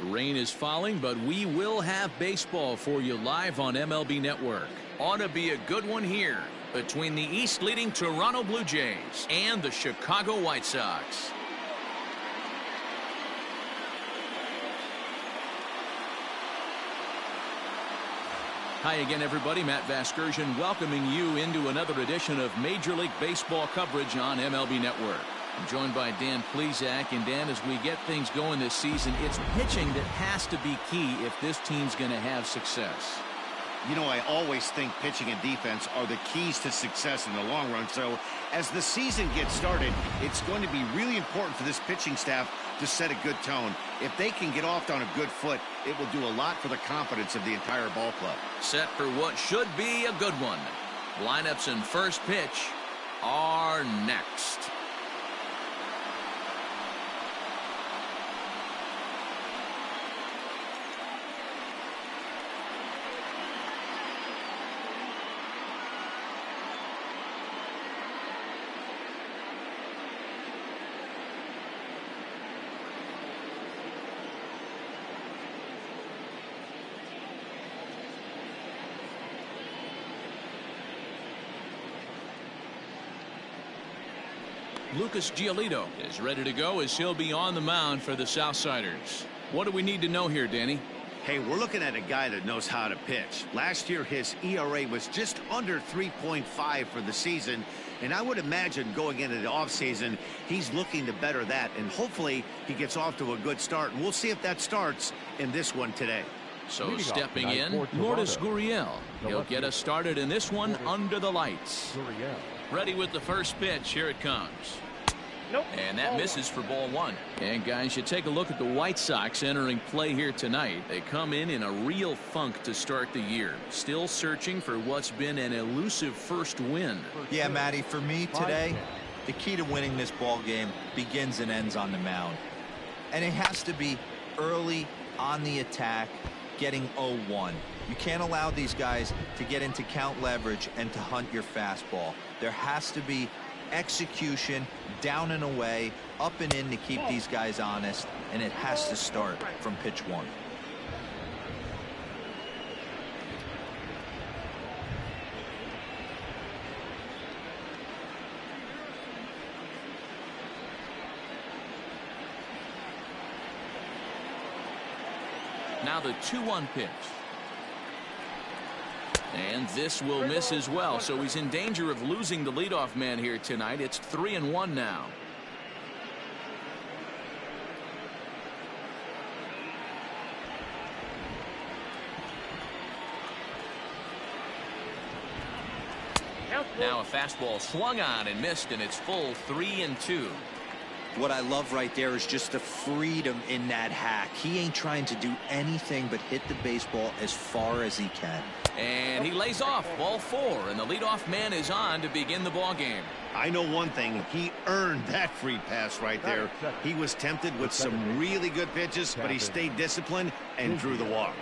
Rain is falling, but we will have baseball for you live on MLB Network. Ought to be a good one here between the East-leading Toronto Blue Jays and the Chicago White Sox. Hi again, everybody. Matt Vasgersian welcoming you into another edition of Major League Baseball coverage on MLB Network. I'm joined by Dan Plesac. And Dan, as we get things going this season, it's pitching that has to be key if this team's going to have success. You know, I always think pitching and defense are the keys to success in the long run. So as the season gets started, it's going to be really important for this pitching staff to set a good tone. If they can get off on a good foot, it will do a lot for the confidence of the entire ball club. Set for what should be a good one. Lineups and first pitch are next. Lucas Giolito is ready to go as he'll be on the mound for the Southsiders. What do we need to know here, Danny? Hey, we're looking at a guy that knows how to pitch. Last year, his ERA was just under 3.5 for the season, and I would imagine going into the offseason, he's looking to better that, and hopefully he gets off to a good start, and we'll see if that starts in this one today. So stepping in, Lourdes Gurriel. He'll get us started in this one under the lights. Ready with the first pitch. Here it comes. Nope. And that misses for ball one. And guys, you take a look at the White Sox entering play here tonight. They come in a real funk to start the year. Still searching for what's been an elusive first win. Yeah, Matty, for me today, the key to winning this ball game begins and ends on the mound. And it has to be early on the attack, getting 0-1. You can't allow these guys to get into count leverage and to hunt your fastball. There has to be execution, down and away, up and in to keep these guys honest, and it has to start from pitch one. Now the 2-1 pitch. And this will miss as well, so he's in danger of losing the leadoff man here tonight. It's 3-1 now. Now a fastball swung on and missed, and it's full 3-2. What I love right there is just the freedom in that hack. He ain't trying to do anything but hit the baseball as far as he can. And he lays off ball 4, and the leadoff man is on to begin the ball game. I know one thing. He earned that free pass right there. He was tempted with some really good pitches, but he stayed disciplined and drew the walk.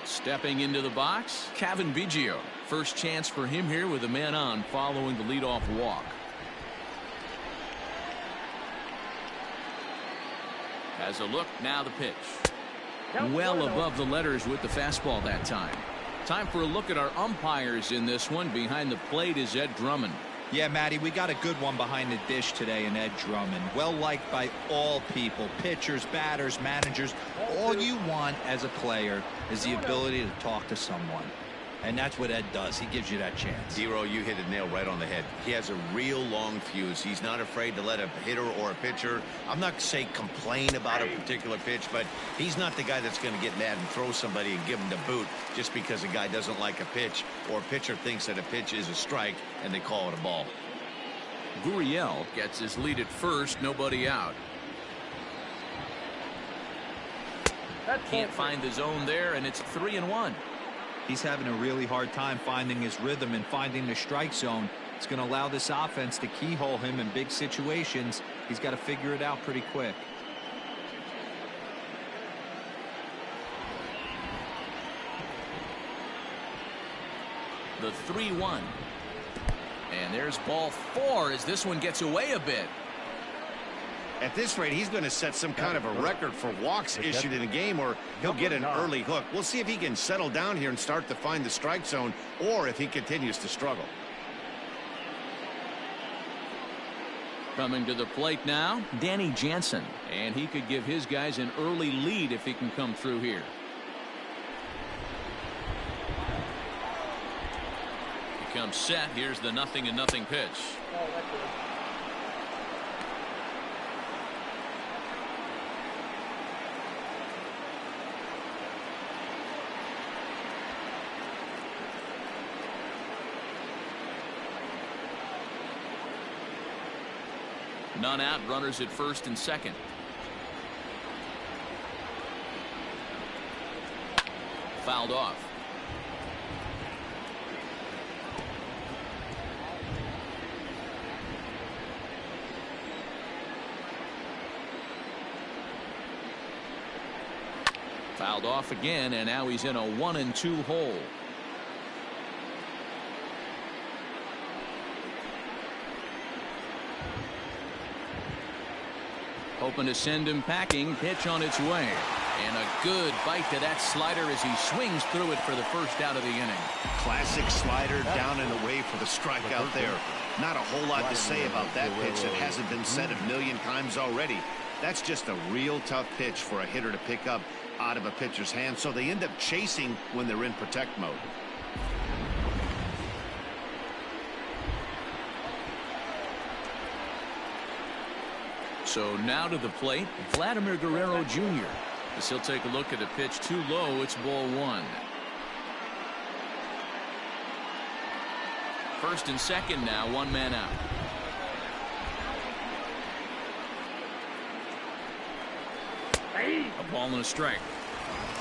Stepping into the box, Cavan Biggio. First chance for him here with a man on following the leadoff walk. Has a look, now the pitch. Well above the letters with the fastball that time. Time for a look at our umpires in this one. Behind the plate is Ed Drummond. Yeah, Matty, we got a good one behind the dish today in Ed Drummond. Well liked by all people, pitchers, batters, managers. All you want as a player is the ability to talk to someone. And that's what Ed does. He gives you that chance. Zero, you hit a nail right on the head. He has a real long fuse. He's not afraid to let a hitter or a pitcher, I'm not saying complain about a particular pitch, but he's not the guy that's going to get mad and throw somebody and give him the boot just because a guy doesn't like a pitch or a pitcher thinks that a pitch is a strike and they call it a ball. Gurriel gets his lead at first, nobody out. Can't find the zone there, and it's 3-1. He's having a really hard time finding his rhythm and finding the strike zone. It's going to allow this offense to keyhole him in big situations. He's got to figure it out pretty quick. The 3-1. And there's ball 4 as this one gets away a bit. At this rate, he's going to set some kind of a record for walks issued in a game, or he'll get an early hook. We'll see if he can settle down here and start to find the strike zone, or if he continues to struggle. Coming to the plate now, Danny Jansen. And he could give his guys an early lead if he can come through here. He comes set. Here's the 0-0 pitch. None out, runners at first and second. Fouled off. Fouled off again, and now he's in a 1-2 hole. Hoping to send him packing. Pitch on its way. And a good bite to that slider as he swings through it for the first out of the inning. Classic slider down and away for the strikeout there. Not a whole lot to say about that pitch that hasn't been said a million times already. That's just a real tough pitch for a hitter to pick up out of a pitcher's hand, so they end up chasing when they're in protect mode. So now to the plate, Vladimir Guerrero Jr. As he'll take a look at a pitch too low. It's ball 1. First and second now, 1 man out. A ball and a strike.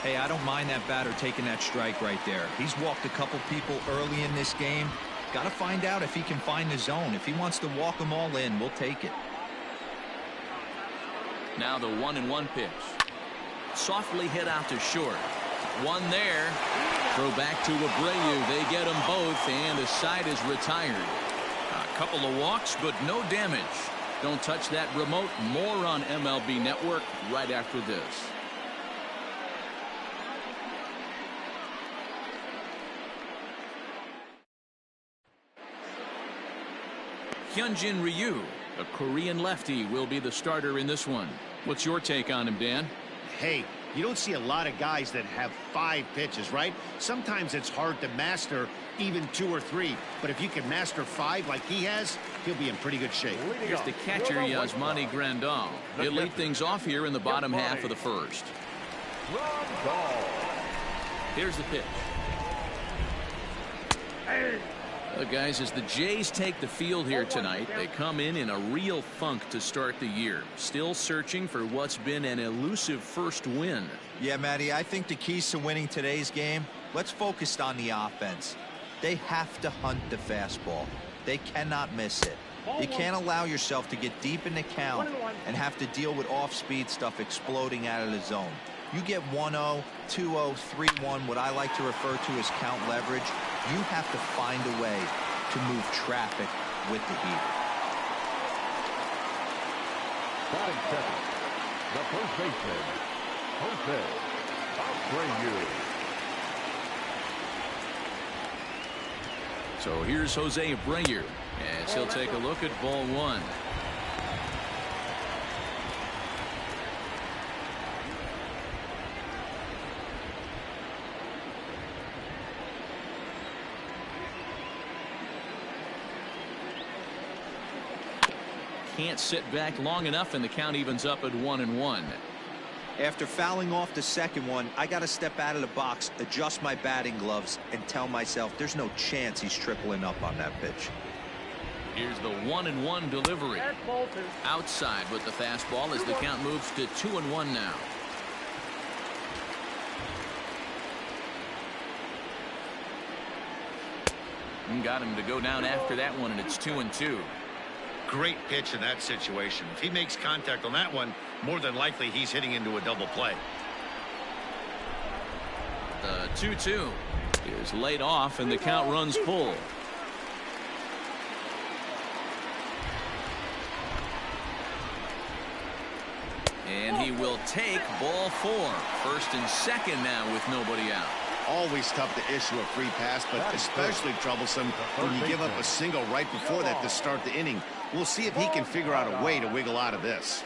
Hey, I don't mind that batter taking that strike right there. He's walked a couple people early in this game. Got to find out if he can find the zone. If he wants to walk them all in, we'll take it. Now the 1-1 pitch. Softly hit out to short. One there. Throw back to Abreu. They get them both, and the side is retired. A couple of walks, but no damage. Don't touch that remote. More on MLB Network right after this. Hyunjin Ryu, a Korean lefty, will be the starter in this one. What's your take on him, Dan? Hey, you don't see a lot of guys that have 5 pitches, right? Sometimes it's hard to master even 2 or 3. But if you can master 5 like he has, he'll be in pretty good shape. Here's the catcher, Yasmani Grandal. He'll lead things off here in the bottom half of the first. Here's the pitch. Look, guys, as the Jays take the field here tonight, they come in a real funk to start the year. Still searching for what's been an elusive first win. Yeah, Matty, I think the keys to winning today's game, let's focus on the offense. They have to hunt the fastball. They cannot miss it. You can't allow yourself to get deep in the count and have to deal with off-speed stuff exploding out of the zone. You get 1-0, 2-0, 3-1, what I like to refer to as count leverage. You have to find a way to move traffic with the heat. Batting second, the first baseman, Jose Abreu. So here's Jose Abreu as he'll take a look at ball 1. Can't sit back long enough, and the count evens up at 1-1. After fouling off the second one, I got to step out of the box, adjust my batting gloves, and tell myself there's no chance he's tripling up on that pitch. Here's the 1-1 delivery. Outside with the fastball as the count moves to 2-1 now. And got him to go down after that one, and it's 2-2. Great pitch in that situation. If he makes contact on that one, more than likely he's hitting into a double play. The 2-2 is laid off, and the count runs full. And he will take ball 4. First and second now with nobody out. Always tough to issue a free pass, but especially troublesome when you give up a single right before that to start the inning. We'll see if he can figure out a way to wiggle out of this.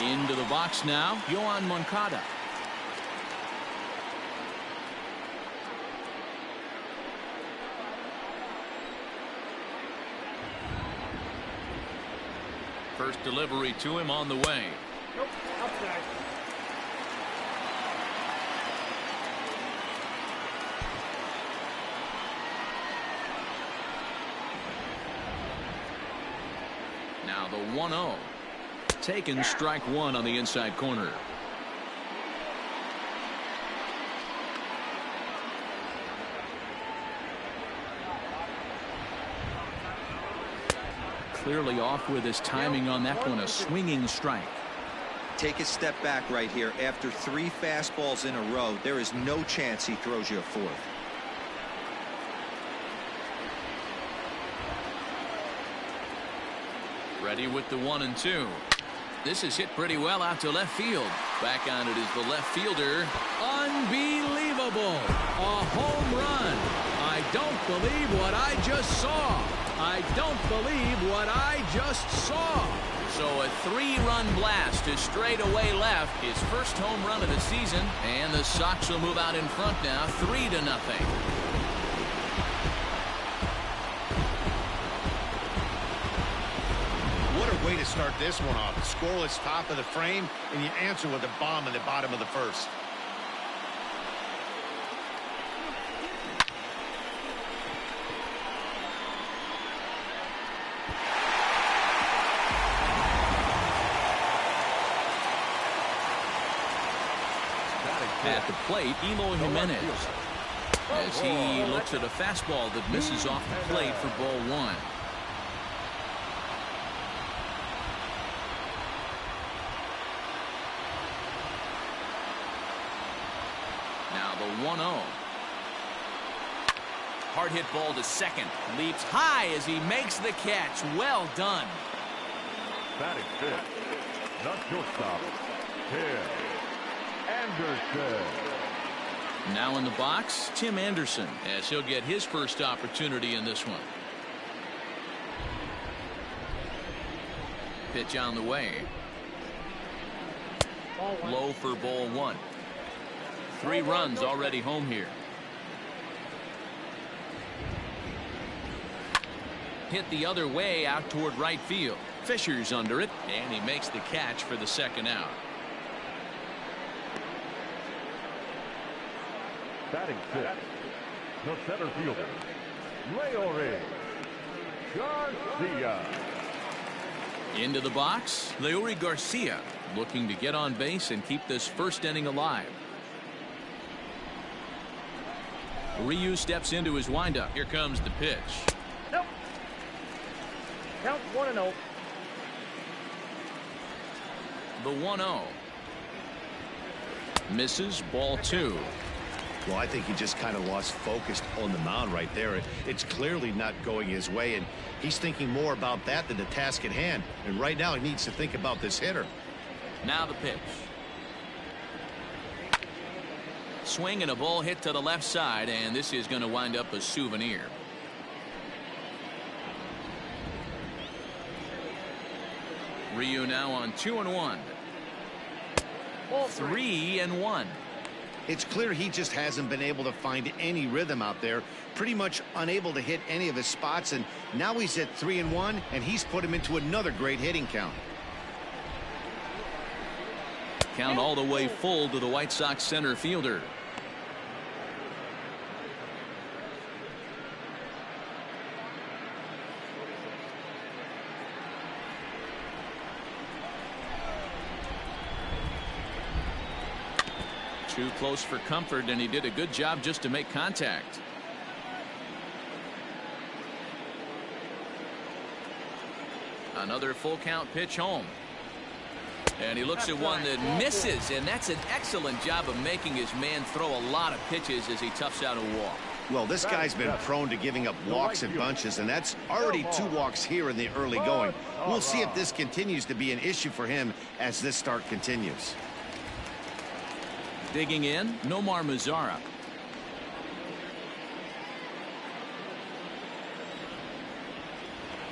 Into the box now, Yohan Moncada. First delivery to him on the way. Nope, outside. Now the 1-0. Taken strike 1 on the inside corner. Clearly off with his timing on that one. A swinging strike. Take a step back right here. After 3 fastballs in a row, there is no chance he throws you a 4th. Ready with the 1-2. This is hit pretty well out to left field. Back on it is the left fielder. Unbelievable. A home run. I don't believe what I just saw. I don't believe what I just saw. So a 3-run blast to straightaway left. His first home run of the season. And the Sox will move out in front now 3-0. What a way to start this one off. Scoreless top of the frame, and you answer with a bomb in the bottom of the first. At the plate, Eloy Jimenez. As he looks at a fastball that misses off the plate for ball 1. Now the 1-0. Hard hit ball to second. Leaps high as he makes the catch. Well done. Batting fifth. Not shortstop. Tim Anderson. Now in the box, Tim Anderson, as he'll get his first opportunity in this one. Pitch on the way. Low for ball 1. 3 runs already home here. Hit the other way out toward right field. Fisher's under it, and he makes the catch for the second out. Batting fifth. The center fielder, Leori Garcia. Into the box, Leori Garcia, looking to get on base and keep this first inning alive. Ryu steps into his windup. Here comes the pitch. Nope. Count 1-0. The 1-0. Misses, ball 2. Well, I think he just kind of lost focus on the mound right there. It's clearly not going his way, and he's thinking more about that than the task at hand. And right now he needs to think about this hitter. Now the pitch. Swing and a ball hit to the left side, and this is going to wind up a souvenir. Ryu now on 2-1. 3-1. It's clear he just hasn't been able to find any rhythm out there. Pretty much unable to hit any of his spots, and now he's at 3-1, and he's put him into another great hitting count. Count all the way full to the White Sox center fielder. Too close for comfort, and he did a good job just to make contact. Another full count pitch home. And he looks at one that misses, and that's an excellent job of making his man throw a lot of pitches as he toughs out a walk. Well, this guy's been prone to giving up walks in bunches, and that's already 2 walks here in the early going. We'll see if this continues to be an issue for him as this start continues. Digging in, Nomar Mazara.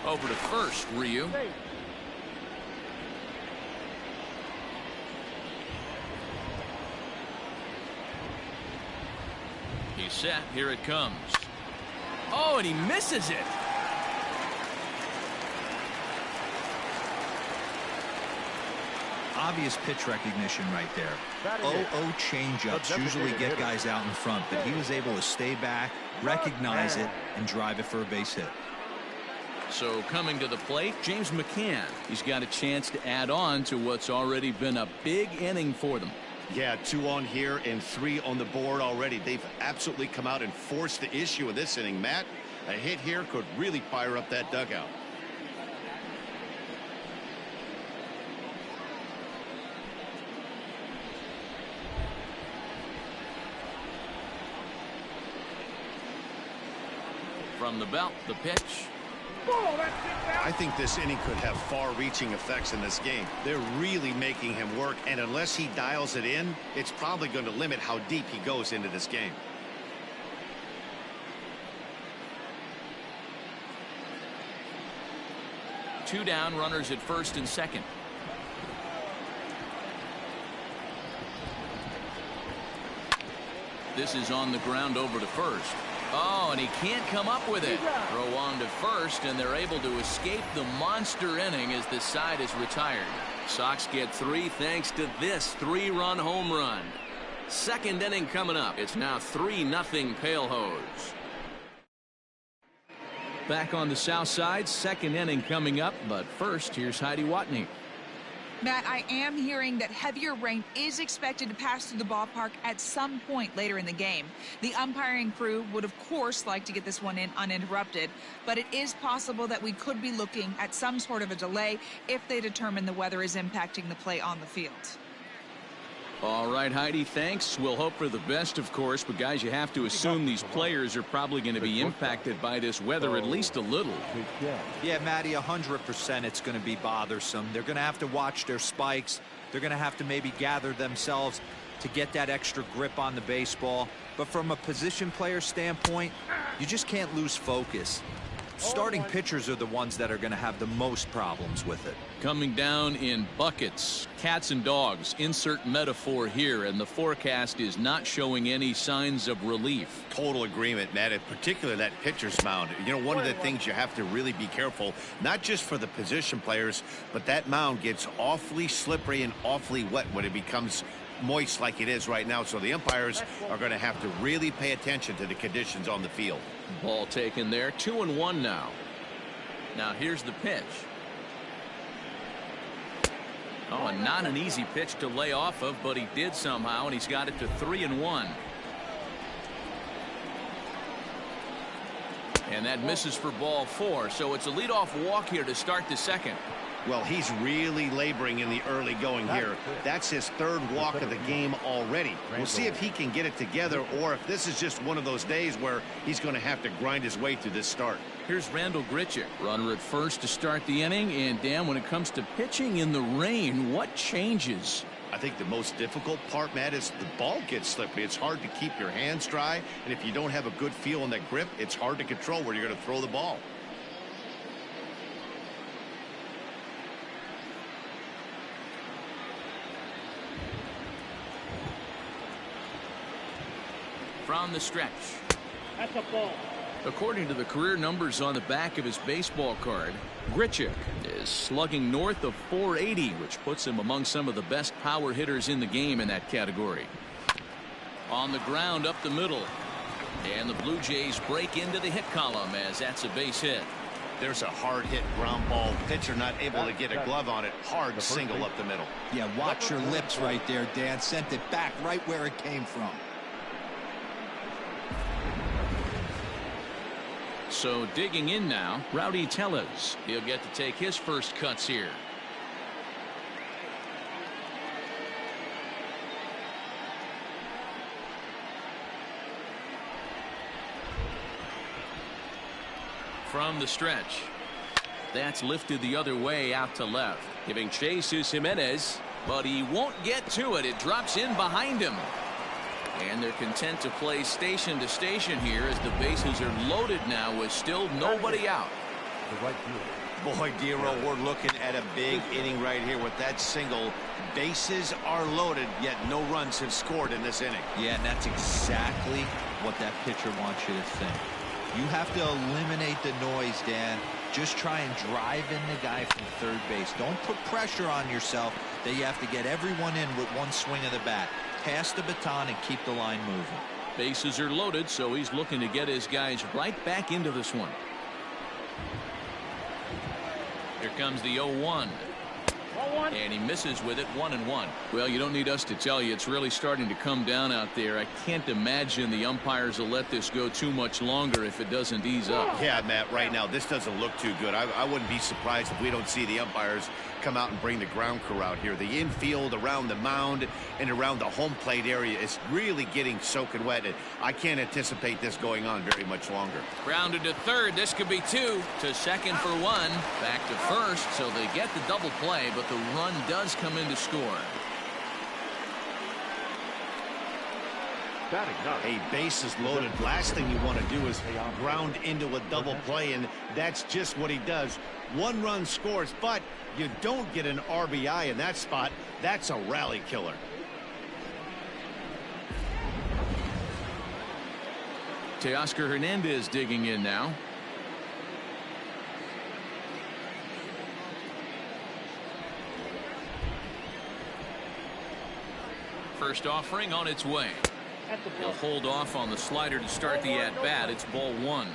Over to first, Ryu. He's set. Here it comes. Oh, and he misses it. Obvious pitch recognition right there. 0-0 changeups usually get guys out in front, but he was able to stay back, recognize it, and drive it for a base hit. So coming to the plate, James McCann. He's got a chance to add on to what's already been a big inning for them. Yeah, 2 on here and 3 on the board already. They've absolutely come out and forced the issue in this inning. Matt, a hit here could really fire up that dugout. From the belt, the pitch. I think this inning could have far-reaching effects in this game. They're really making him work, and unless he dials it in, it's probably going to limit how deep he goes into this game. Two down, runners at first and second. This is on the ground over to first. Oh, and he can't come up with it. Throw on to first, and they're able to escape the monster inning as the side is retired. Sox get 3 thanks to this 3-run home run. Second inning coming up. It's now 3-0 Pale Hose. Back on the south side, second inning coming up, but first, here's Heidi Watney. Matt, I am hearing that heavier rain is expected to pass through the ballpark at some point later in the game. The umpiring crew would, of course, like to get this one in uninterrupted, but it is possible that we could be looking at some sort of a delay if they determine the weather is impacting the play on the field. All right, Heidi, thanks. We'll hope for the best, of course, but guys, you have to assume these players are probably going to be impacted by this weather at least a little. Yeah, Matty, 100% it's going to be bothersome. They're going to have to watch their spikes. They're going to have to maybe gather themselves to get that extra grip on the baseball. But from a position player standpoint, you just can't lose focus. Starting pitchers are the ones that are going to have the most problems with it. Coming down in buckets, cats and dogs, insert metaphor here, and the forecast is not showing any signs of relief. Total agreement, Matt, in particular that pitcher's mound. You know, one of the things you have to really be careful, not just for the position players, but that mound gets awfully slippery and awfully wet when it becomes moist like it is right now. So the umpires are going to have to really pay attention to the conditions on the field. Ball taken there, 2-1 now. Now here's the pitch. Oh, and not an easy pitch to lay off of, but he did somehow, and he's got it to 3-1. And that misses for ball 4, so it's a leadoff walk here to start the second. Well, he's really laboring in the early going here. That's his 3rd walk of the game already. We'll see if he can get it together or if this is just one of those days where he's going to have to grind his way through this start. Here's Randall Grichuk, runner at first to start the inning. And Dan, when it comes to pitching in the rain, what changes? I think the most difficult part, Matt, is the ball gets slippery. It's hard to keep your hands dry, and if you don't have a good feel on that grip, it's hard to control where you're going to throw the ball. From the stretch. That's a ball. According to the career numbers on the back of his baseball card, Grichuk is slugging north of 480, which puts him among some of the best power hitters in the game in that category. On the ground up the middle. And the Blue Jays break into the hit column as that's a base hit. There's a hard hit ground ball. Pitcher not able to get a glove on it. Hard single up the middle. Yeah, watch your lips right there, Dan. Sent it back right where it came from. So digging in now, Rowdy Tellez. He'll get to take his first cuts here. from the stretch. That's lifted the other way out to left. Giving chase is Jimenez. But he won't get to it. It drops in behind him. And they're content to play station to station here as the bases are loaded now with still nobody out. The right fielder. Boy, Dero, we're looking at a big inning right here with that single. Bases are loaded, yet no runs have scored in this inning. Yeah, and that's exactly what that pitcher wants you to think. You have to eliminate the noise, Dan. Just try and drive in the guy from third base. Don't put pressure on yourself that you have to get everyone in with one swing of the bat. Pass the baton and keep the line moving. Bases are loaded, so he's looking to get his guys right back into this one. Here comes the 0-1. And he misses with it, 1-1. Well, you don't need us to tell you it's really starting to come down out there. I can't imagine the umpires will let this go too much longer if it doesn't ease up. Yeah, Matt, right now this doesn't look too good. I wouldn't be surprised if we don't see the umpires come out and bring the ground crew out here. The infield around the mound and around the home plate area is really getting soaking wet. And I can't anticipate this going on very much longer. Grounded to third. This could be two. To second for one. Back to first. So they get the double play, but the run does come in to score. A base is loaded. Last thing you want to do is ground into a double play, and that's just what he does. One run scores, but you don't get an RBI in that spot. That's a rally killer. Teoscar Hernandez digging in now. First offering on its way. He'll hold off on the slider to start the at-bat. It's ball one.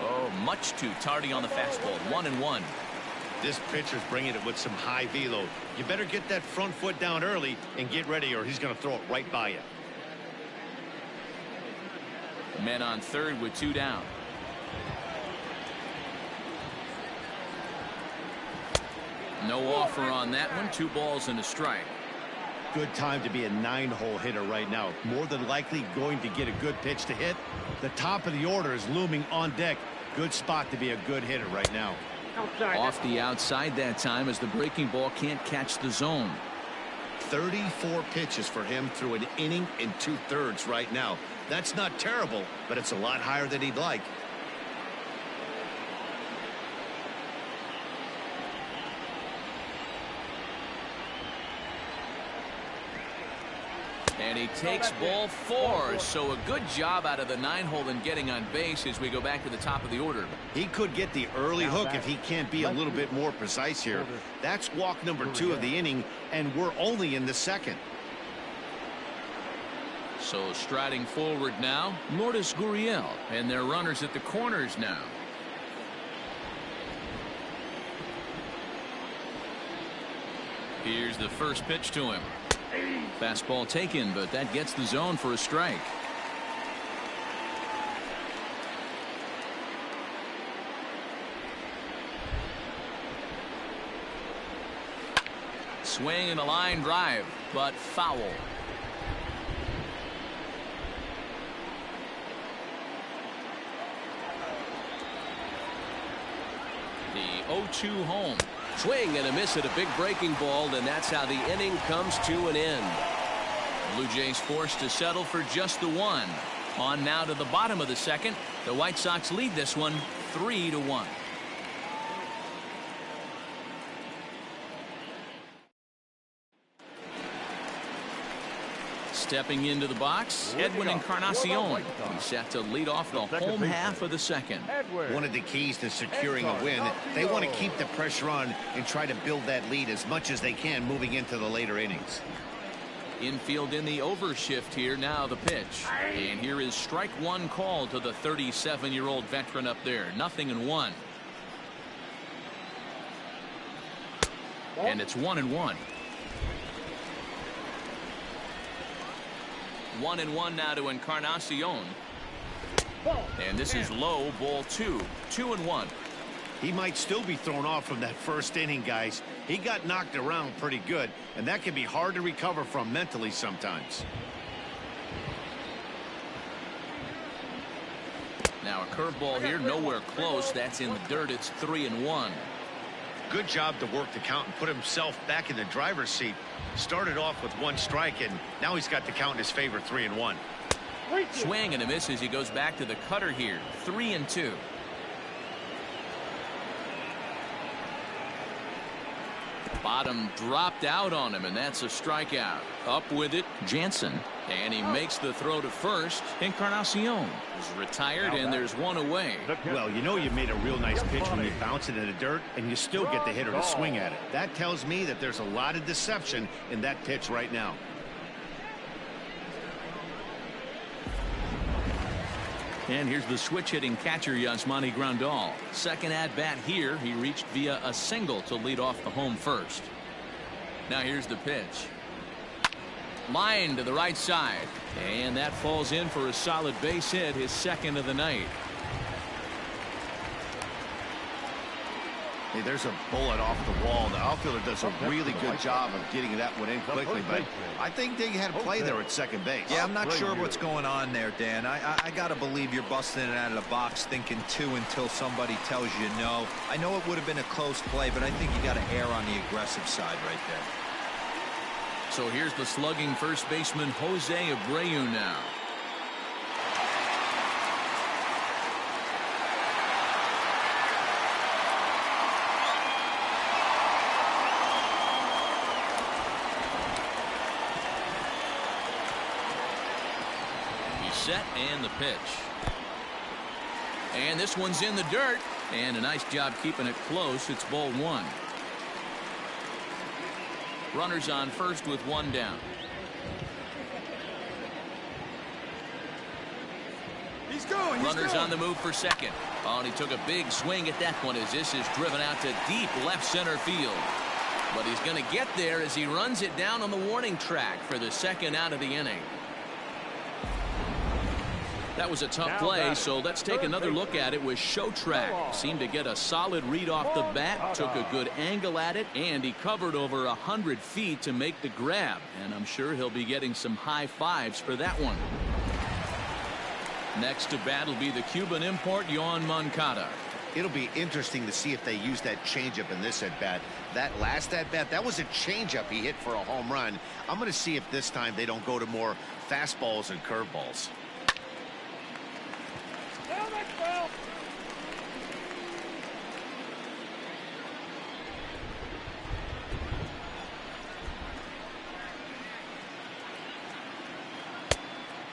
Oh, much too tardy on the fastball. 1-1. This pitcher's bringing it with some high velo. You better get that front foot down early and get ready, or he's going to throw it right by you. Men on third with two down. No offer on that one. 2 balls and a strike. Good time to be a 9-hole hitter right now. More than likely going to get a good pitch to hit. The top of the order is looming on deck. Good spot to be a good hitter right now. Off the outside that time as the breaking ball can't catch the zone. 34 pitches for him through an inning and 2/3 right now. That's not terrible, but it's a lot higher than he'd like. And he takes ball 4. So a good job out of the 9-hole in getting on base as we go back to the top of the order. He could get the early hook if he can't be a little bit more precise here. That's walk number 2 of the inning, and we're only in the second. So striding forward now, Lourdes Gurriel, and their runners at the corners now. Here's the first pitch to him. Fastball taken, but that gets the zone for a strike. Swing and a line drive, but foul. The 0-2 home. Swing and a miss at a big breaking ball, and that's how the inning comes to an end. Blue Jays forced to settle for just the 1. On now to the bottom of the second. The White Sox lead this one 3-1. Stepping into the box, Edwin Encarnacion. He's set to lead off the home half of the second. One of the keys to securing a win, they want to keep the pressure on and try to build that lead as much as they can moving into the later innings. Infield in the overshift here. Now the pitch. And here is strike 1 call to the 37-year-old veteran up there. 0-1. And it's 1-1. 1-1 now to Encarnacion. And this is low, ball 2. 2-1. He might still be thrown off from that first inning, guys. He got knocked around pretty good, and that can be hard to recover from mentally sometimes. Now a curveball here, nowhere close. That's in the dirt. It's 3-1. Good job to work the count and put himself back in the driver's seat. Started off with 1 strike, and now he's got the count in his favor, 3-1. Swing and a miss as he goes back to the cutter here. 3-2. Bottom dropped out on him, and that's a strikeout. Up with it, Jansen. And he makes the throw to first. Encarnacion is retired, and there's one away. Well, you know you made a real nice pitch when you bounce it in the dirt, and you still get the hitter to swing at it. That tells me that there's a lot of deception in that pitch right now. And here's the switch-hitting catcher, Yasmani Grandal. Second at-bat here. He reached via a single to lead off the home first. Now here's the pitch. Line to the right side. And that falls in for a solid base hit, his second of the night. Hey, there's a bullet off the wall. The outfielder does a really good job of getting that one in quickly, but I think they had a play there at second base. Yeah, I'm not sure what's going on there, Dan. I got to believe you're busting it out of the box thinking 2 until somebody tells you no. I know it would have been a close play, but I think you got to err on the aggressive side right there. So here's the slugging first baseman Jose Abreu now. Set and the pitch. And this one's in the dirt, and a nice job keeping it close. It's ball 1. Runners on first with 1 down. He's going. Runners on the move for second. Oh, and he took a big swing at that one as this is driven out to deep left center field. But he's going to get there as he runs it down on the warning track for the second out of the inning. That was a tough play, so let's take another look at it with Show Track. Seemed to get a solid read off the bat, took a good angle at it, and he covered over 100 feet to make the grab. And I'm sure he'll be getting some high fives for that one. Next to bat will be the Cuban import, Yoan Moncada. It'll be interesting to see if they use that changeup in this at-bat. That last at-bat, that was a changeup he hit for a home run. I'm going to see if this time they don't go to more fastballs and curveballs.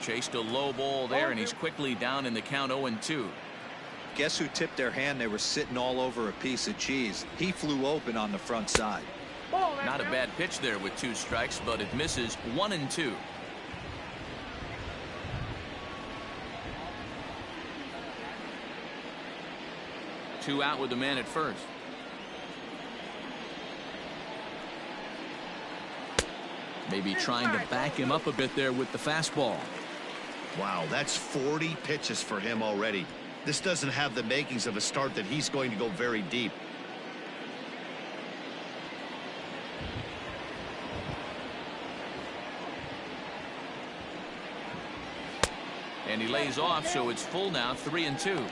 Chased a low ball there, and he's quickly down in the count 0-2. Guess who tipped their hand? They were sitting all over a piece of cheese. He flew open on the front side. Not a bad pitch there with 2 strikes, but it misses 1-2. Two out with the man at first. Maybe trying to back him up a bit there with the fastball. Wow, that's 40 pitches for him already. This doesn't have the makings of a start that he's going to go very deep. And he lays off, so it's full now, 3-2.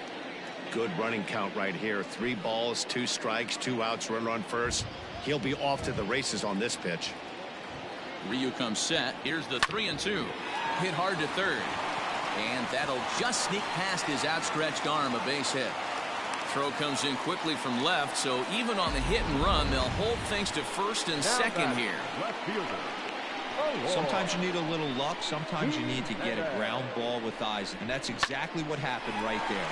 Good running count right here. 3 balls, 2 strikes, 2 outs, runner on first. He'll be off to the races on this pitch. Ryu comes set. Here's the 3-2. Hit hard to third. And that'll just sneak past his outstretched arm, a base hit. Throw comes in quickly from left, so even on the hit and run, they'll hold things to first and second here. Sometimes you need a little luck. Sometimes you need to get a ground ball with eyes. And that's exactly what happened right there.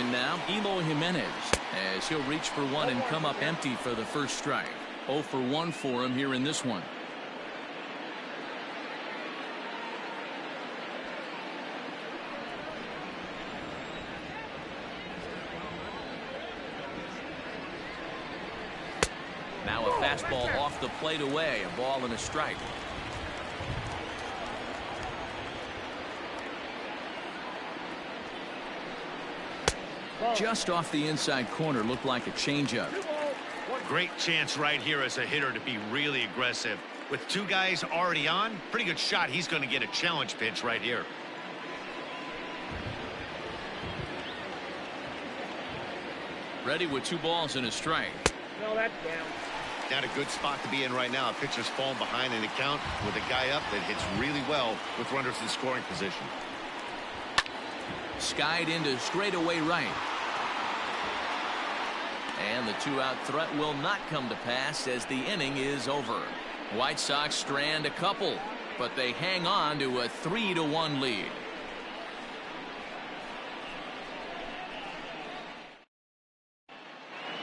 In now, Eloy Jimenez, as he'll reach for one and come up empty for the first strike. 0 for 1 for him here in this one. Now a fastball off the plate away, a ball and a strike. Just off the inside corner, looked like a changeup. Great chance right here as a hitter to be really aggressive. With two guys already on, pretty good shot. He's going to get a challenge pitch right here. Ready with 2 balls and a strike. No, that's down. Not a good spot to be in right now. Pitcher's falling behind in the count with a guy up that hits really well with runners in scoring position. Skied into straightaway right. And the 2-out threat will not come to pass as the inning is over. White Sox strand a couple, but they hang on to a 3-1 lead.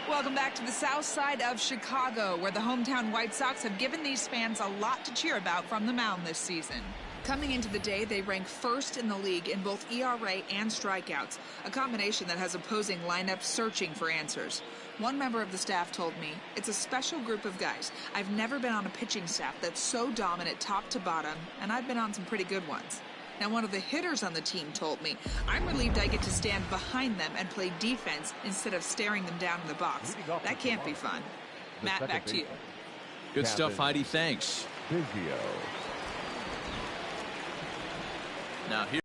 Welcome back to the south side of Chicago, where the hometown White Sox have given these fans a lot to cheer about from the mound this season. Coming into the day, they rank first in the league in both ERA and strikeouts, a combination that has opposing lineups searching for answers. One member of the staff told me, "It's a special group of guys. I've never been on a pitching staff that's so dominant top to bottom, and I've been on some pretty good ones." Now, one of the hitters on the team told me, "I'm relieved I get to stand behind them and play defense instead of staring them down in the box. That can't be fun." Matt, back to you. Good stuff, Heidi. Thanks. Now here,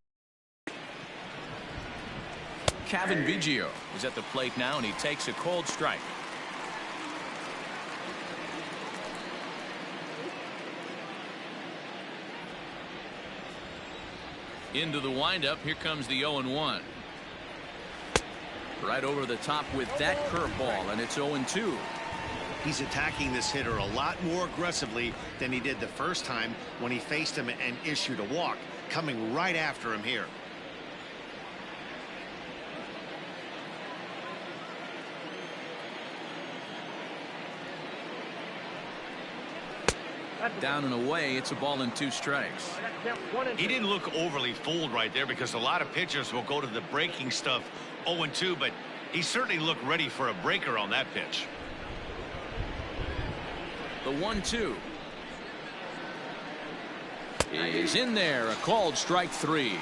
Kevin Biggio is at the plate now, and he takes a cold strike. Into the windup. Here comes the 0-1. Right over the top with that curveball, and it's 0-2. He's attacking this hitter a lot more aggressively than he did the first time when he faced him and issued a walk. Coming right after him here. Down and away. It's a ball and 2 strikes. He didn't look overly fooled right there, because a lot of pitchers will go to the breaking stuff 0-2, but he certainly looked ready for a breaker on that pitch. The 1-2 is in there. A called strike 3.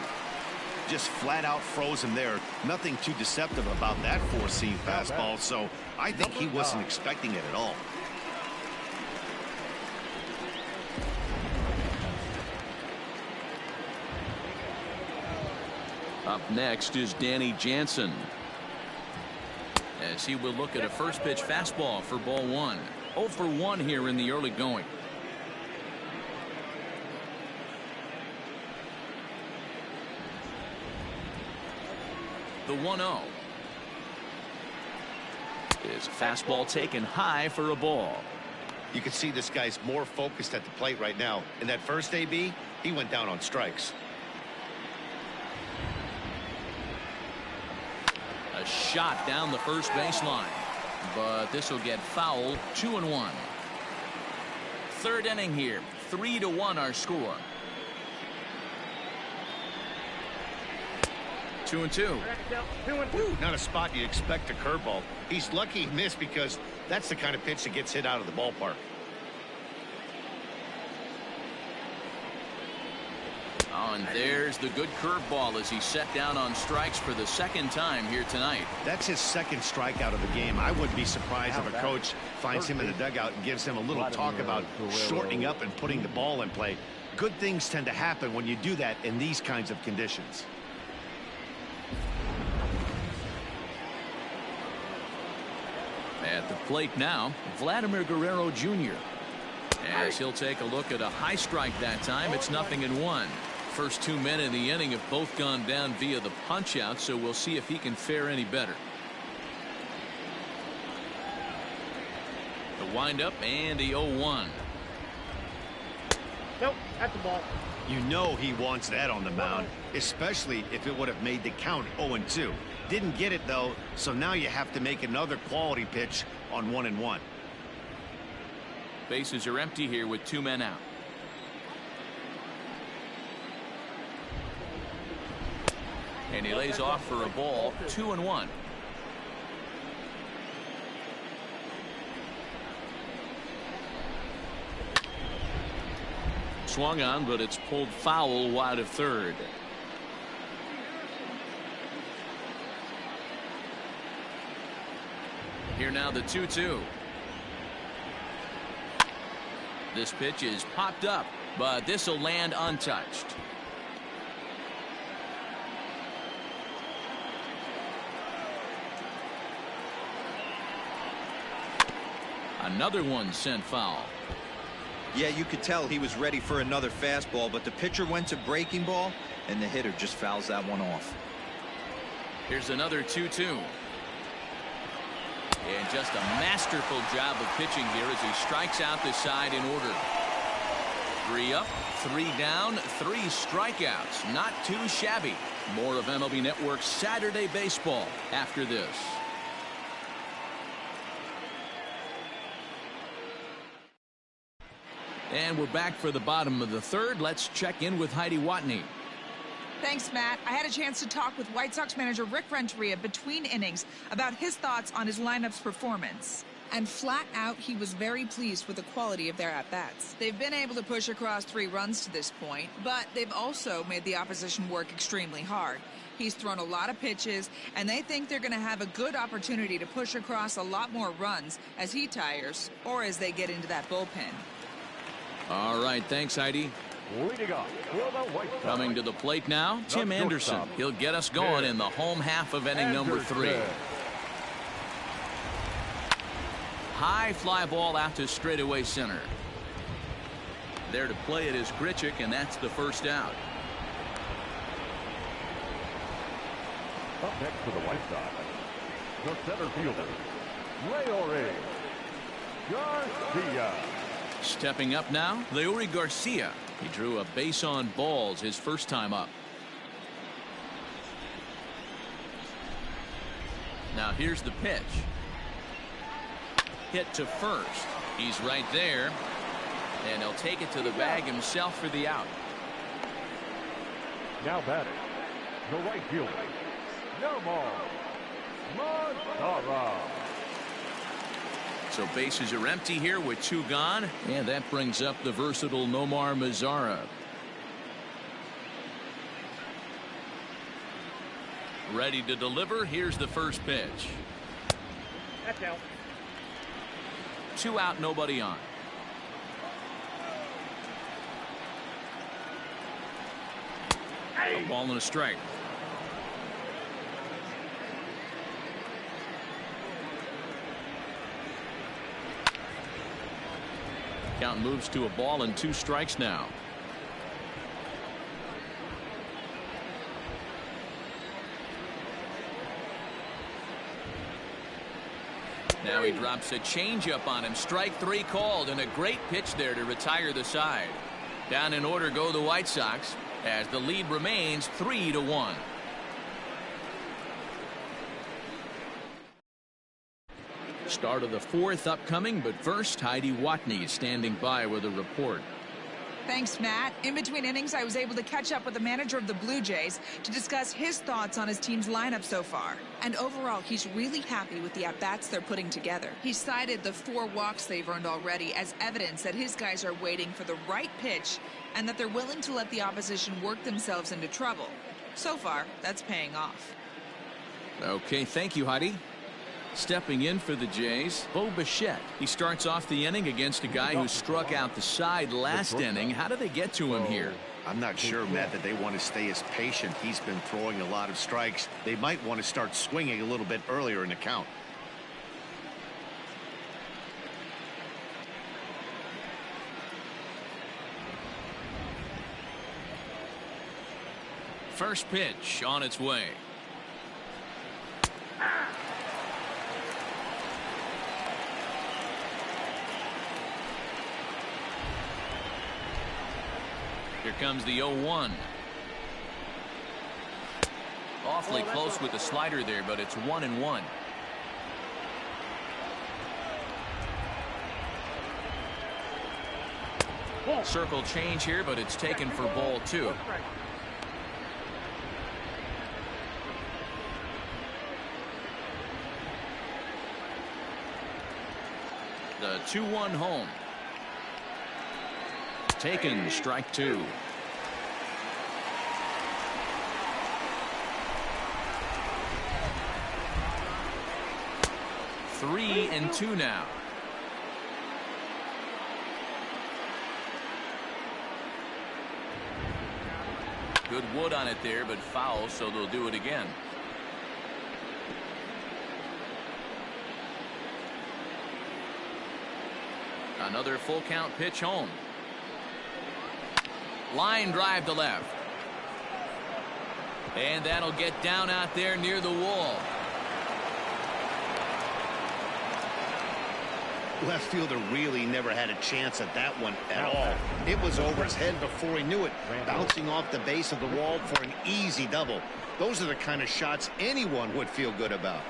Just flat out froze him there. Nothing too deceptive about that 4-seam fastball, so I think he wasn't expecting it at all. Up next is Danny Jansen, as he will look at a first pitch fastball for ball 1. 0 for 1 here in the early going. The 1-0 is a fastball taken high for a ball. You can see this guy's more focused at the plate right now. In that first AB, he went down on strikes. A shot down the first baseline, but this will get foul. 2-1. Third inning here. 3-1 our score. 2-2. Not a spot you'd expect a curveball. He's lucky he missed, because that's the kind of pitch that gets hit out of the ballpark. Oh, and there's the good curveball as he set down on strikes for the second time here tonight. That's his second strikeout of the game. I wouldn't be surprised if a coach finds him in the dugout and gives him a little talk about shortening up and putting the ball in play. Good things tend to happen when you do that in these kinds of conditions. At the plate now, Vladimir Guerrero Jr. as he'll take a look at a high strike that time. It's 0-1. First 2 men in the inning have both gone down via the punch out, so we'll see if he can fare any better. The windup and the 0-1. Nope, that's the ball. You know he wants that on the mound, especially if it would have made the count 0-2. Didn't get it, though, so now you have to make another quality pitch on 1-1. Bases are empty here with 2 men out. And he lays off for a ball. 2-1. Swung on, but it's pulled foul wide of third. Here now the 2-2. This pitch is popped up, but this will land untouched. Another one sent foul. Yeah, you could tell he was ready for another fastball, but the pitcher went to breaking ball, and the hitter just fouls that one off. Here's another 2-2. And just a masterful job of pitching here as he strikes out the side in order. 3 up, 3 down, 3 strikeouts. Not too shabby. More of MLB Network's Saturday Baseball after this. And we're back for the bottom of the third. Let's check in with Heidi Watney. Thanks, Matt. I had a chance to talk with White Sox manager Rick Renteria between innings about his thoughts on his lineup's performance. And flat out, he was very pleased with the quality of their at-bats. They've been able to push across 3 runs to this point, but they've also made the opposition work extremely hard. He's thrown a lot of pitches, and they think they're going to have a good opportunity to push across a lot more runs as he tires or as they get into that bullpen. All right, thanks, Heidi. Leading off for the White Sox. Coming to the plate now, Tim Anderson. He'll get us going in the home half of inning number 3. High fly ball out to straightaway center. There to play it is Grichuk, and that's the first out. Up next for the White Sox, the center fielder, Leori Garcia. Stepping up now, Leori Garcia. He drew a base on balls his first time up. Now here's the pitch. Hit to first. He's right there. And he'll take it to the bag himself for the out. Now batting, the right fielder, Nomar Mazara. So bases are empty here with 2 gone. And that brings up the versatile Nomar Mazara. Ready to deliver. Here's the first pitch. That's out. 2 out, nobody on. A ball and a strike. Count moves to a ball and 2 strikes now. Now he drops a changeup on him. Strike 3 called, and a great pitch there to retire the side. Down in order go the White Sox as the lead remains 3-1. Start of the 4th upcoming, but first Heidi Watney is standing by with a report. Thanks, Matt. In between innings, I was able to catch up with the manager of the Blue Jays to discuss his thoughts on his team's lineup so far. And overall, he's really happy with the at-bats they're putting together. He cited the 4 walks they've earned already as evidence that his guys are waiting for the right pitch and that they're willing to let the opposition work themselves into trouble. So far, that's paying off. Okay, thank you, Heidi. Stepping in for the Jays, Bo Bichette. He starts off the inning against a guy who struck out the side last inning. How do they get to him here? I'm not sure, Matt, that they want to stay as patient. He's been throwing a lot of strikes. They might want to start swinging a little bit earlier in the count. First pitch on its way. Here comes the 0-1. Awfully close with the slider there, but it's 1-1. Circle change here, but it's taken for ball 2. The 2-1 home. Taken, strike 2. 3-2 now. Good wood on it there, but foul, so they'll do it again. Another full count pitch home. Line drive to left. And that'll get down out there near the wall. Left fielder really never had a chance at that one at all. It was over his head before he knew it, bouncing off the base of the wall for an easy double. Those are the kind of shots anyone would feel good about.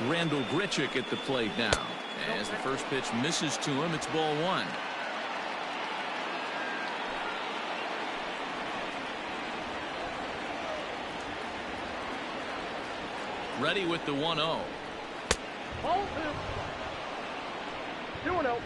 Randall Grichuk at the plate now. As the first pitch misses to him, it's ball one. Ready with the 1-0. Ball 2. 2-0.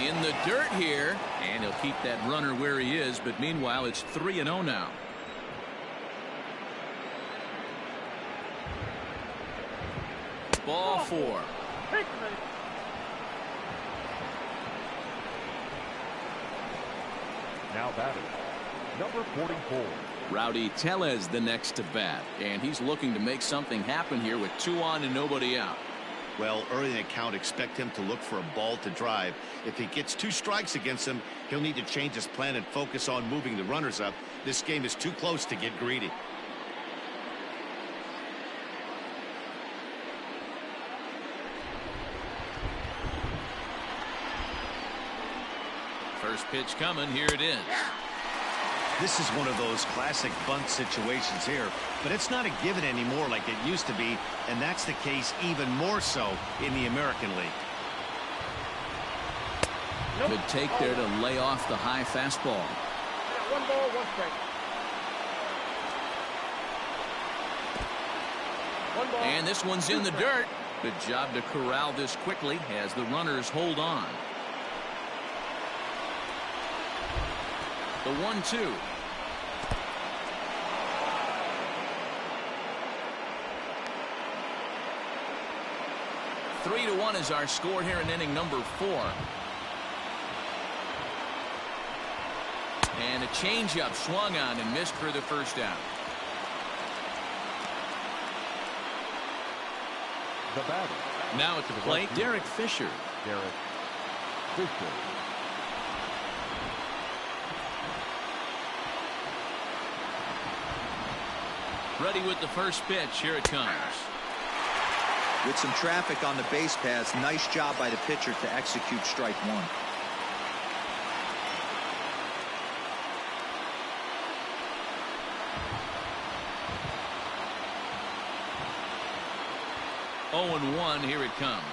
In the dirt here, and he'll keep that runner where he is, but meanwhile it's 3-0 now. Ball 4. Now batting, number 44. Rowdy Tellez the next to bat, and he's looking to make something happen here with 2 on and nobody out. Well, early in the count, expect him to look for a ball to drive. If he gets 2 strikes against him, he'll need to change his plan and focus on moving the runners up. This game is too close to get greedy. First pitch coming. Here it is. This is one of those classic bunt situations here, but it's not a given anymore like it used to be, and that's the case even more so in the American League. Good take there to lay off the high fastball. 1 ball, 1 strike. 1 ball. And this one's in the dirt. Good job to corral this quickly as the runners hold on. The 1-2. Three to 1 is our score here in inning number 4. And a changeup swung on and missed for the first out. The batter. Now at the plate, Derek Fisher. Derek Fisher. Ready with the first pitch. Here it comes. With some traffic on the base paths, nice job by the pitcher to execute strike 1. Oh, 0-1. Here it comes.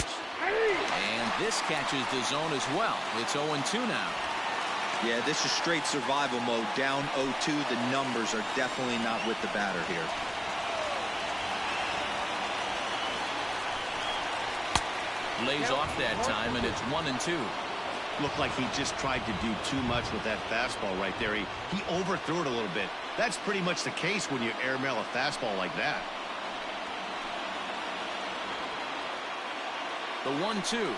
And this catches the zone as well. It's 0-2 now. Yeah, this is straight survival mode. Down 0-2. The numbers are definitely not with the batter here. Lays off that time, and it's 1-2. Looked like he just tried to do too much with that fastball right there. He overthrew it a little bit. That's pretty much the case when you airmail a fastball like that. The 1-2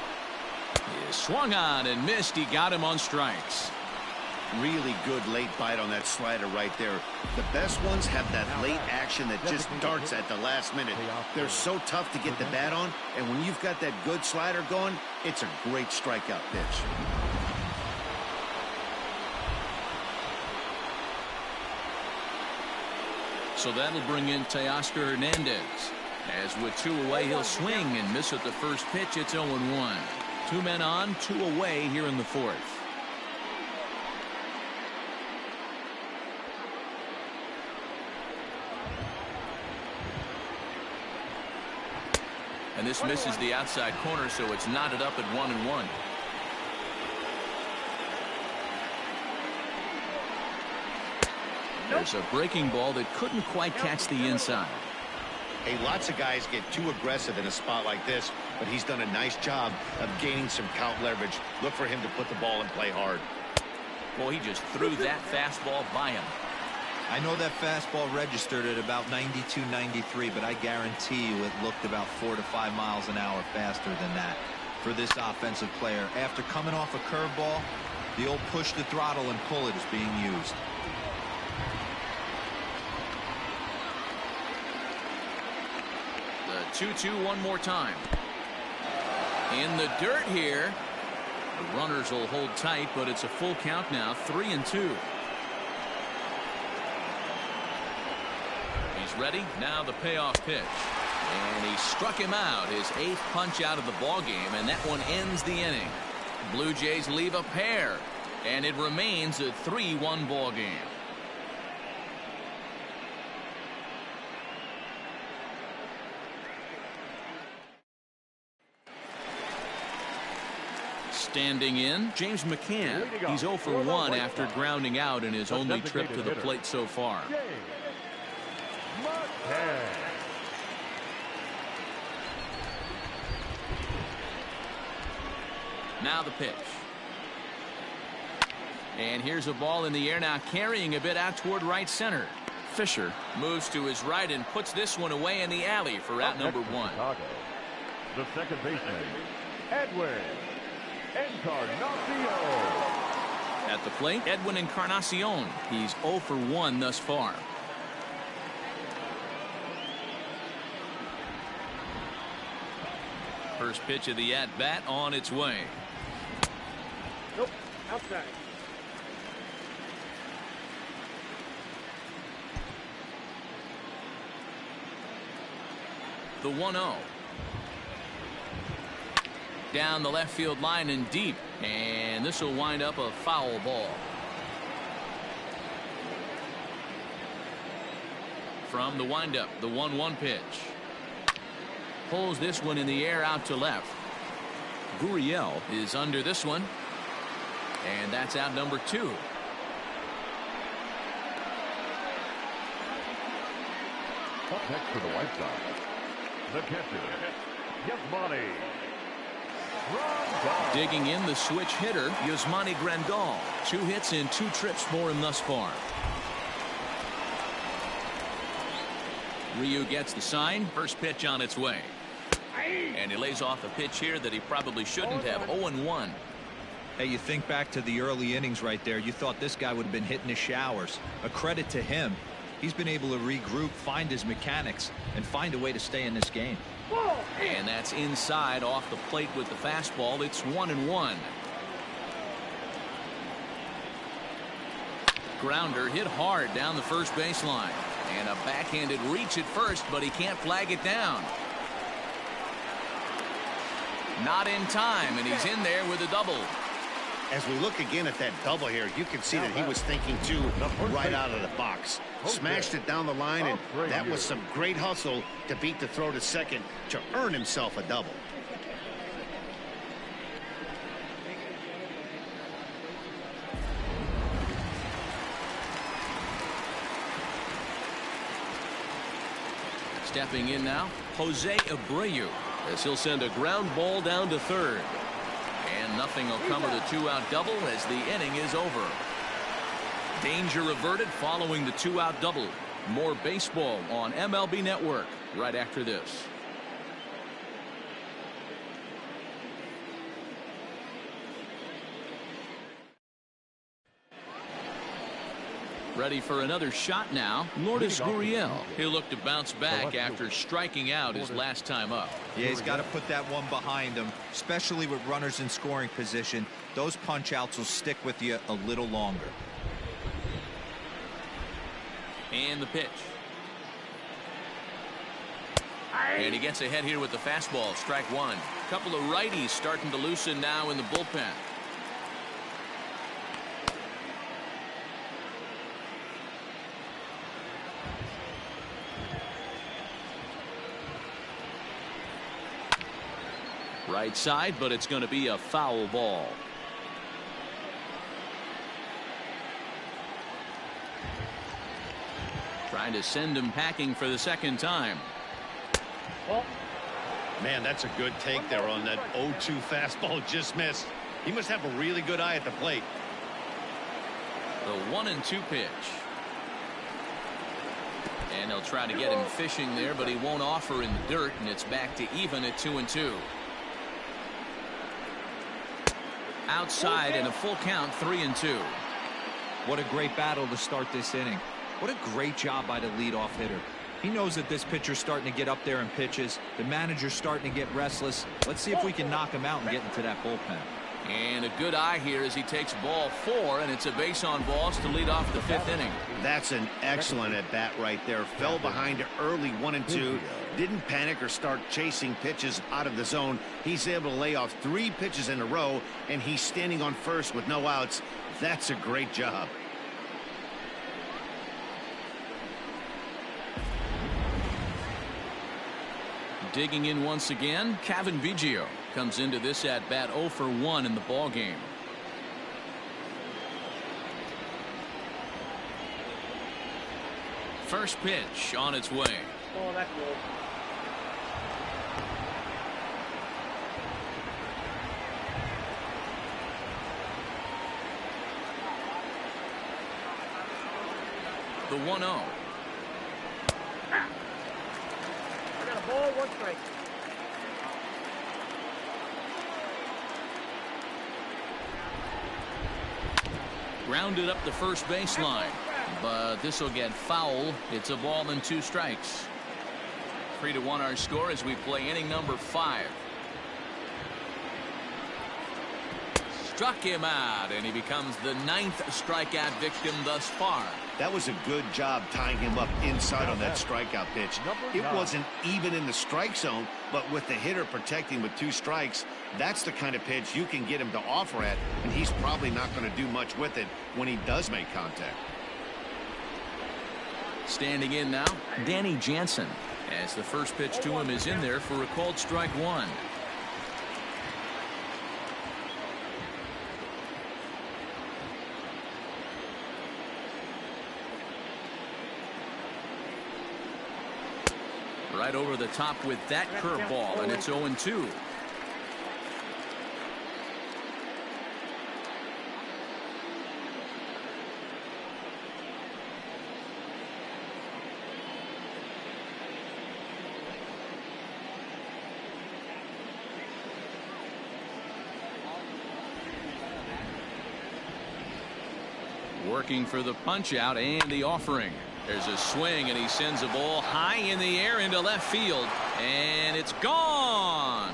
is swung on and missed. He got him on strikes. Really good late bite on that slider right there. The best ones have that late action that just darts at the last minute. They're so tough to get the bat on, and when you've got that good slider going, it's a great strikeout pitch. So that'll bring in Teoscar Hernandez. As with 2 away, he'll swing and miss at the first pitch. It's 0-1. 2 men on, 2 away here in the 4th. And this misses the outside corner, so it's knotted up at 1-1. There's a breaking ball that couldn't quite catch the inside. Hey, lots of guys get too aggressive in a spot like this, but he's done a nice job of gaining some count leverage. Look for him to put the ball and play hard. Well, he just threw that fastball by him. I know that fastball registered at about 92, 93, but I guarantee you it looked about 4 to 5 miles an hour faster than that for this offensive player. After coming off a curveball, the old push the throttle and pull it is being used. The 2-2 one more time. In the dirt here. The runners will hold tight, but it's a full count now, 3-2. He's ready. Now the payoff pitch. And he struck him out, his 8th punch out of the ball game, and that one ends the inning. Blue Jays leave a pair, and it remains a 3-1 ball game. Standing in, James McCann. He's 0 for 1 after grounding out in his only trip to the plate so far. Now the pitch. And here's a ball in the air now, carrying a bit out toward right center. Fisher moves to his right and puts this one away in the alley for out number 1. Chicago, the second baseman, Edwin Encarnacion. At the plate, Edwin Encarnacion. He's 0 for 1 thus far. First pitch of the at-bat on its way. Nope, outside. The 1-0. Down the left field line and deep. And this will wind up a foul ball. From the windup, the 1-1 pitch. Pulls this one in the air out to left. Gurriel is under this one. And that's out number 2. Up next for the White Sox, the catcher, Yasmani Grandal. Digging in, the switch hitter, Yasmani Grandal. 2 hits in 2 trips for him thus far. Ryu gets the sign. First pitch on its way. And he lays off a pitch here that he probably shouldn't have. 0-1. Hey, you think back to the early innings right there. You thought this guy would have been hitting his showers. A credit to him. He's been able to regroup, find his mechanics, and find a way to stay in this game. And that's inside off the plate with the fastball. It's 1-1. Grounder hit hard down the first baseline. And a backhanded reach at first, but he can't flag it down. Not in time, and he's in there with a double. As we look again at that double here, you can see that he was thinking too right out of the box. Smashed it down the line, and that was some great hustle to beat the throw to second to earn himself a double. Stepping in now, Jose Abreu, as he'll send a ground ball down to third. And nothing will come of the 2-out double as the inning is over. Danger averted following the 2-out double. More baseball on MLB Network right after this. Ready for another shot now. Lourdes Gurriel. He'll look to bounce back after striking out his last time up. Yeah, he's got to put that one behind him, especially with runners in scoring position. Those punch outs will stick with you a little longer. And the pitch. And he gets ahead here with the fastball. Strike 1. Couple of righties starting to loosen now in the bullpen. Right side, but it's going to be a foul ball. Trying to send him packing for the second time. Man, that's a good take there on that 0-2 fastball. Just missed. He must have a really good eye at the plate. The 1-2 pitch. And they'll try to get him fishing there, but he won't offer in the dirt, and it's back to even at 2-2. Outside and a full count, 3-2. What a great battle to start this inning. What a great job by the leadoff hitter. He knows that this pitcher's starting to get up there in pitches. The manager's starting to get restless. Let's see if we can knock him out and get into that bullpen. And a good eye here as he takes ball 4, and it's a base on balls to lead off the 5th inning. That's an excellent at bat right there. Fell behind early 1-2. Didn't panic or start chasing pitches out of the zone. He's able to lay off 3 pitches in a row, and he's standing on first with no outs. That's a great job. Digging in once again, Kevin Biggio comes into this at bat 0 for 1 in the ball game. First pitch on its way. Oh, that's good. The 1-0. Ball, 1 strike. Grounded up the first baseline, but this will get foul. It's a ball and 2 strikes. 3-1 our score as we play inning number 5. Struck him out, and he becomes the 9th strikeout victim thus far. That was a good job tying him up inside on that strikeout pitch. It wasn't even in the strike zone, but with the hitter protecting with 2 strikes, that's the kind of pitch you can get him to offer at, and he's probably not going to do much with it when he does make contact. Standing in now, Danny Jansen, as the first pitch to him is in there for a called strike 1. Right over the top with that curveball, and it's 0-2. Working for the punch out and the offering. There's a swing, and he sends a ball high in the air into left field, and it's gone.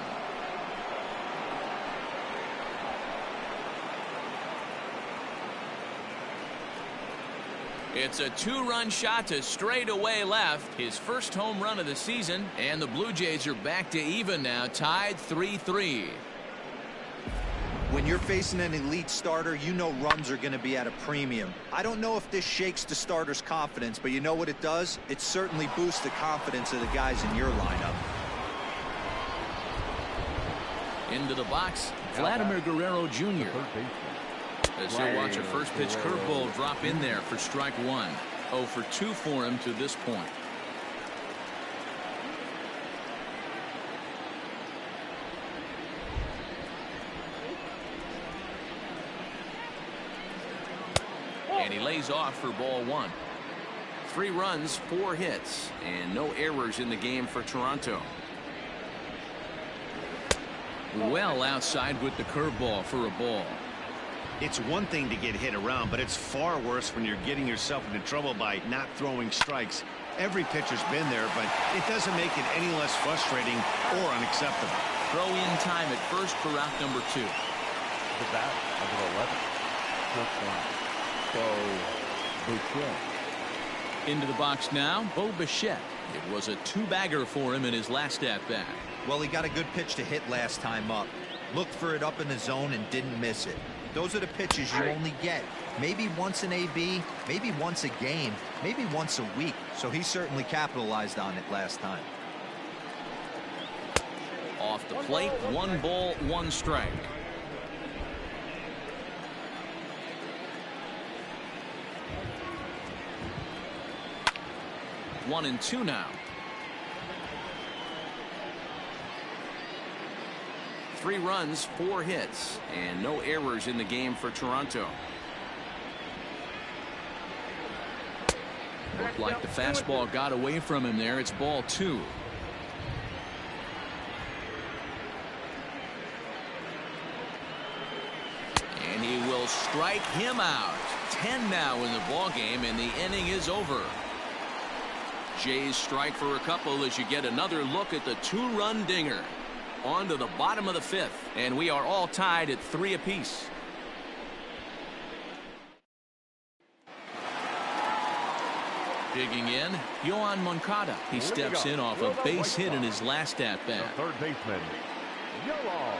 It's a 2-run shot to straightaway left, his first home run of the season, and the Blue Jays are back to even now, tied 3-3. When you're facing an elite starter, you know runs are going to be at a premium. I don't know if this shakes the starter's confidence, but you know what it does? It certainly boosts the confidence of the guys in your lineup. Into the box, Vladimir Guerrero Jr. As he'll watch a first pitch curveball drop in there for strike 1. 0 for 2 for him to this point. And he lays off for ball 1. 3 runs, 4 hits, and no errors in the game for Toronto. Well outside with the curveball for a ball. It's one thing to get hit around, but it's far worse when you're getting yourself into trouble by not throwing strikes. Every pitcher's been there, but it doesn't make it any less frustrating or unacceptable. Throw in time at first for route number 2. The bat, number 11. First line. Into the box now, Bo Bichette. It was a 2-bagger for him in his last at-bat. Well, he got a good pitch to hit last time up. Looked for it up in the zone and didn't miss it. Those are the pitches you only get. Maybe once an AB, maybe once a game, maybe once a week. So he certainly capitalized on it last time. Off the plate, 1 ball, 1 strike. 1-2 now. 3 runs, 4 hits, and no errors in the game for Toronto. Looked like the fastball got away from him there. It's ball 2. And he will strike him out. 10 now in the ball game, and the inning is over. Jays strike for a couple as you get another look at the 2-run dinger. On to the bottom of the 5th, and we are all tied at 3 apiece. Digging in, Yoan Moncada. He steps in off a base hit in his last at-bat. Third baseman, Yoan.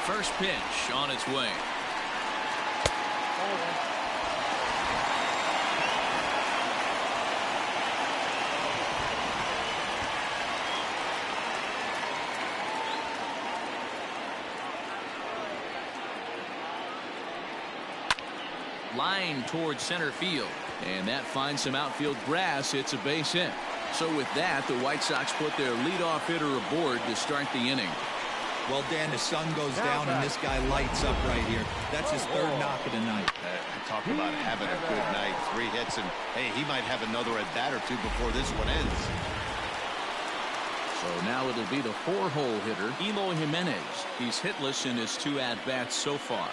First pitch on its way. Line towards center field, and that finds some outfield grass. It's a base hit. So with that, the White Sox put their leadoff hitter aboard to start the inning. Well, Dan, the sun goes down and this guy lights up right here. That's his 3rd knock of the night. Talk about having a good night. 3 hits, and hey, he might have another at bat or 2 before this one ends. So now it'll be the 4-hole hitter, Eloy Jimenez. He's hitless in his 2 at-bats so far.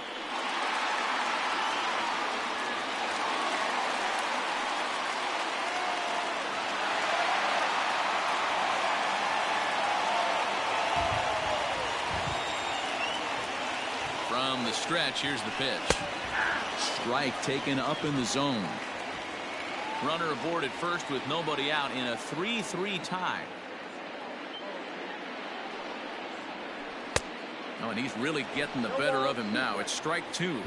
From the stretch, here's the pitch. Strike taken up in the zone. Runner aboard at first with nobody out in a 3-3 tie. Oh, and he's really getting the better of him now. It's strike 2.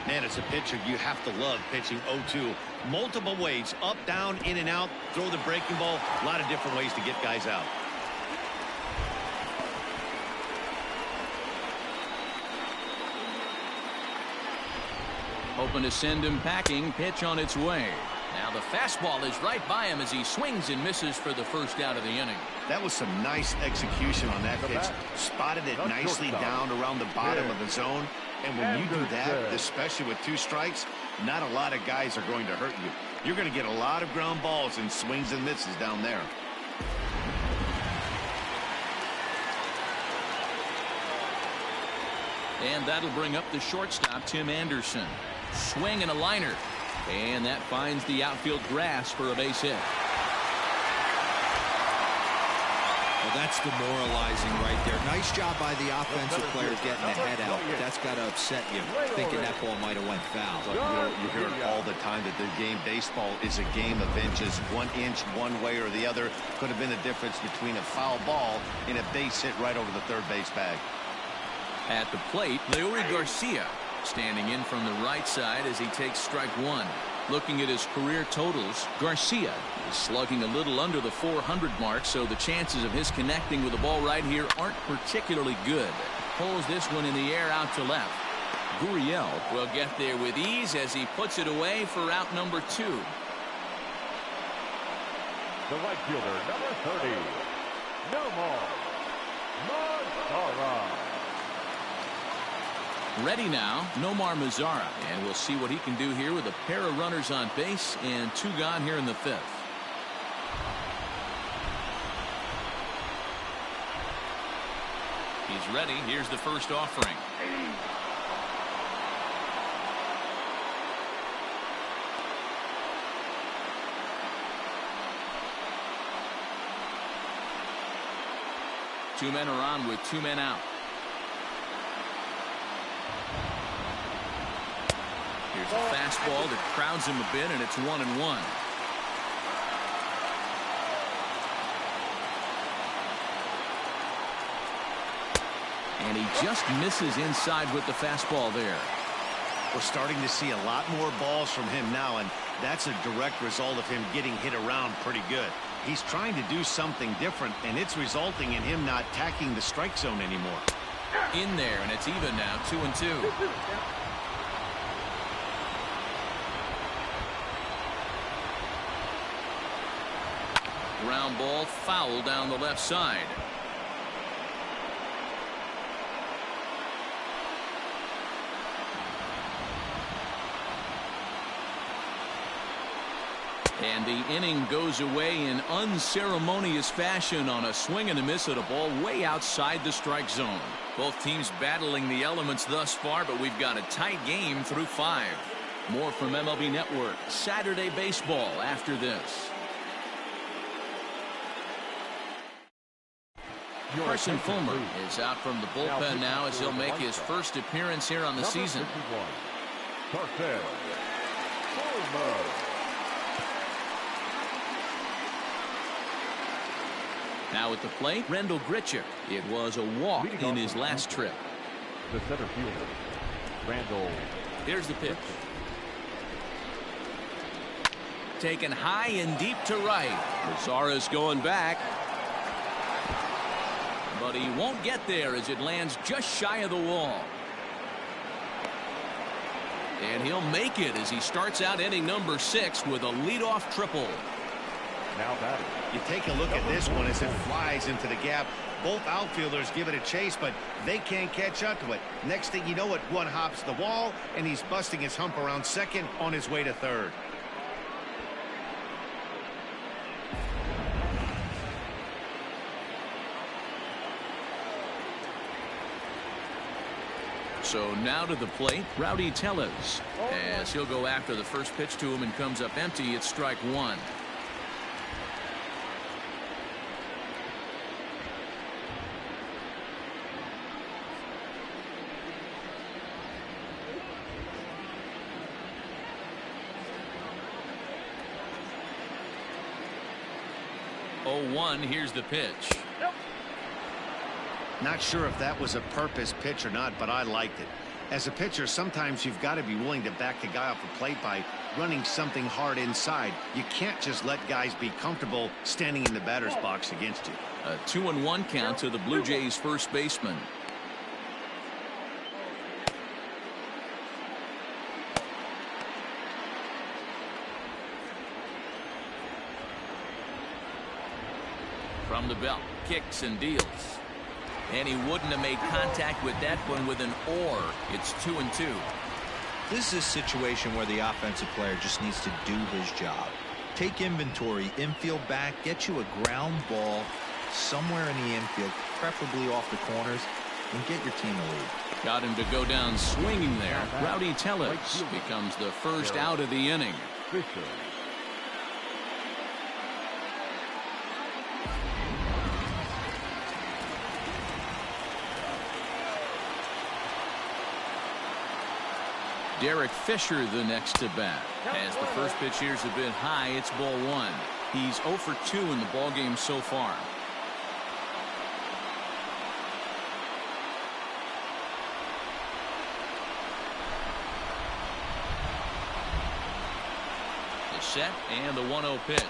Man, as a pitcher, you have to love pitching 0-2. Multiple ways, up, down, in and out, throw the breaking ball. A lot of different ways to get guys out. Hoping to send him packing. Pitch on its way. Now the fastball is right by him as he swings and misses for the first out of the inning. That was some nice execution on that pitch. Spotted it nicely down around the bottom of the zone. And when you do that, especially with 2 strikes, not a lot of guys are going to hurt you. You're going to get a lot of ground balls and swings and misses down there. And that'll bring up the shortstop, Tim Anderson. Swing and a liner. And that finds the outfield grass for a base hit. Well, that's demoralizing right there. Nice job by the offensive player getting the head out. But that's got to upset you, thinking that ball might have went foul. You hear it all the time that the game baseball is a game of inches. 1 inch one way or the other could have been the difference between a foul ball and a base hit right over the third base bag. At the plate, Leury Garcia standing in from the right side as he takes strike 1. Looking at his career totals, Garcia is slugging a little under the 400 mark, so the chances of his connecting with the ball right here aren't particularly good. Pulls this one in the air out to left. Gurriel will get there with ease as he puts it away for out number 2. The right fielder, number 30, Nomar Mazara. Ready now, Nomar Mazara, and we'll see what he can do here with a pair of runners on base and 2 gone here in the 5th. He's ready. Here's the first offering. Two men are on with 2 men out. Here's a fastball that crowds him a bit, and it's 1-1. And he just misses inside with the fastball there. We're starting to see a lot more balls from him now, and that's a direct result of him getting hit around pretty good. He's trying to do something different, and it's resulting in him not attacking the strike zone anymore. In there, and it's even now, 2-2. Ground ball foul down the left side. And the inning goes away in unceremonious fashion on a swing and a miss at a ball way outside the strike zone. Both teams battling the elements thus far, but we've got a tight game through 5. More from MLB Network Saturday Baseball after this. Carson Fulmer is out from the bullpen now as he'll make his first appearance here on the season. Carson Fulmer. Now at the plate, Rendell Gritchick. It was a walk in his last trip. The center fielder, Rendell. Here's the pitch. Taken high and deep to right. Mazara's going back. But he won't get there as it lands just shy of the wall. And he'll make it as he starts out inning number 6 with a leadoff triple. Now batting. You take a look at this one as it flies into the gap. Both outfielders give it a chase, but they can't catch up to it. Next thing you know it, one hops the wall, and he's busting his hump around second on his way to third. So now to the plate, Rowdy Tellez. As he'll go after the first pitch to him and comes up empty, it's strike 1. Here's the pitch. Not sure if that was a purpose pitch or not, but I liked it. As a pitcher, sometimes you've got to be willing to back the guy off the plate by running something hard inside. You can't just let guys be comfortable standing in the batter's box against you. A 2-1 count to the Blue Jays first baseman. From the belt, kicks and deals. And he wouldn't have made contact with that one with an or. It's 2-2. This is a situation where the offensive player just needs to do his job. Take inventory, infield back, get you a ground ball somewhere in the infield, preferably off the corners, and get your team a lead. Got him to go down swinging there. Rowdy Tellez becomes the first out of the inning. Derek Fisher the next to bat. As the first pitch here's a bit high, it's ball 1. He's 0 for 2 in the ball game so far. The set and the 1-0 pitch.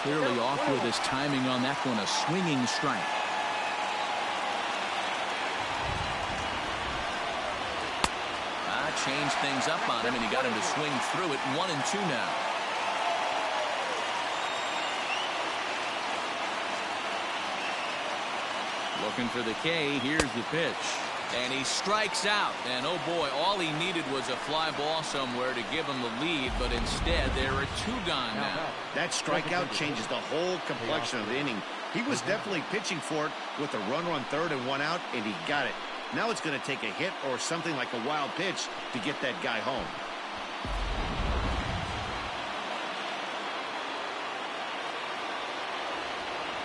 Clearly off with his timing on that one, a swinging strike. Changed things up on him, and he got him to swing through it. 1-2 now. Looking for the K. Here's the pitch. And he strikes out. And oh boy, all he needed was a fly ball somewhere to give him the lead, but instead there are 2 gone now. That strikeout changes the whole complexion of the inning. He was definitely pitching for it with a runner on third and 1 out, and he got it. Now it's going to take a hit or something like a wild pitch to get that guy home.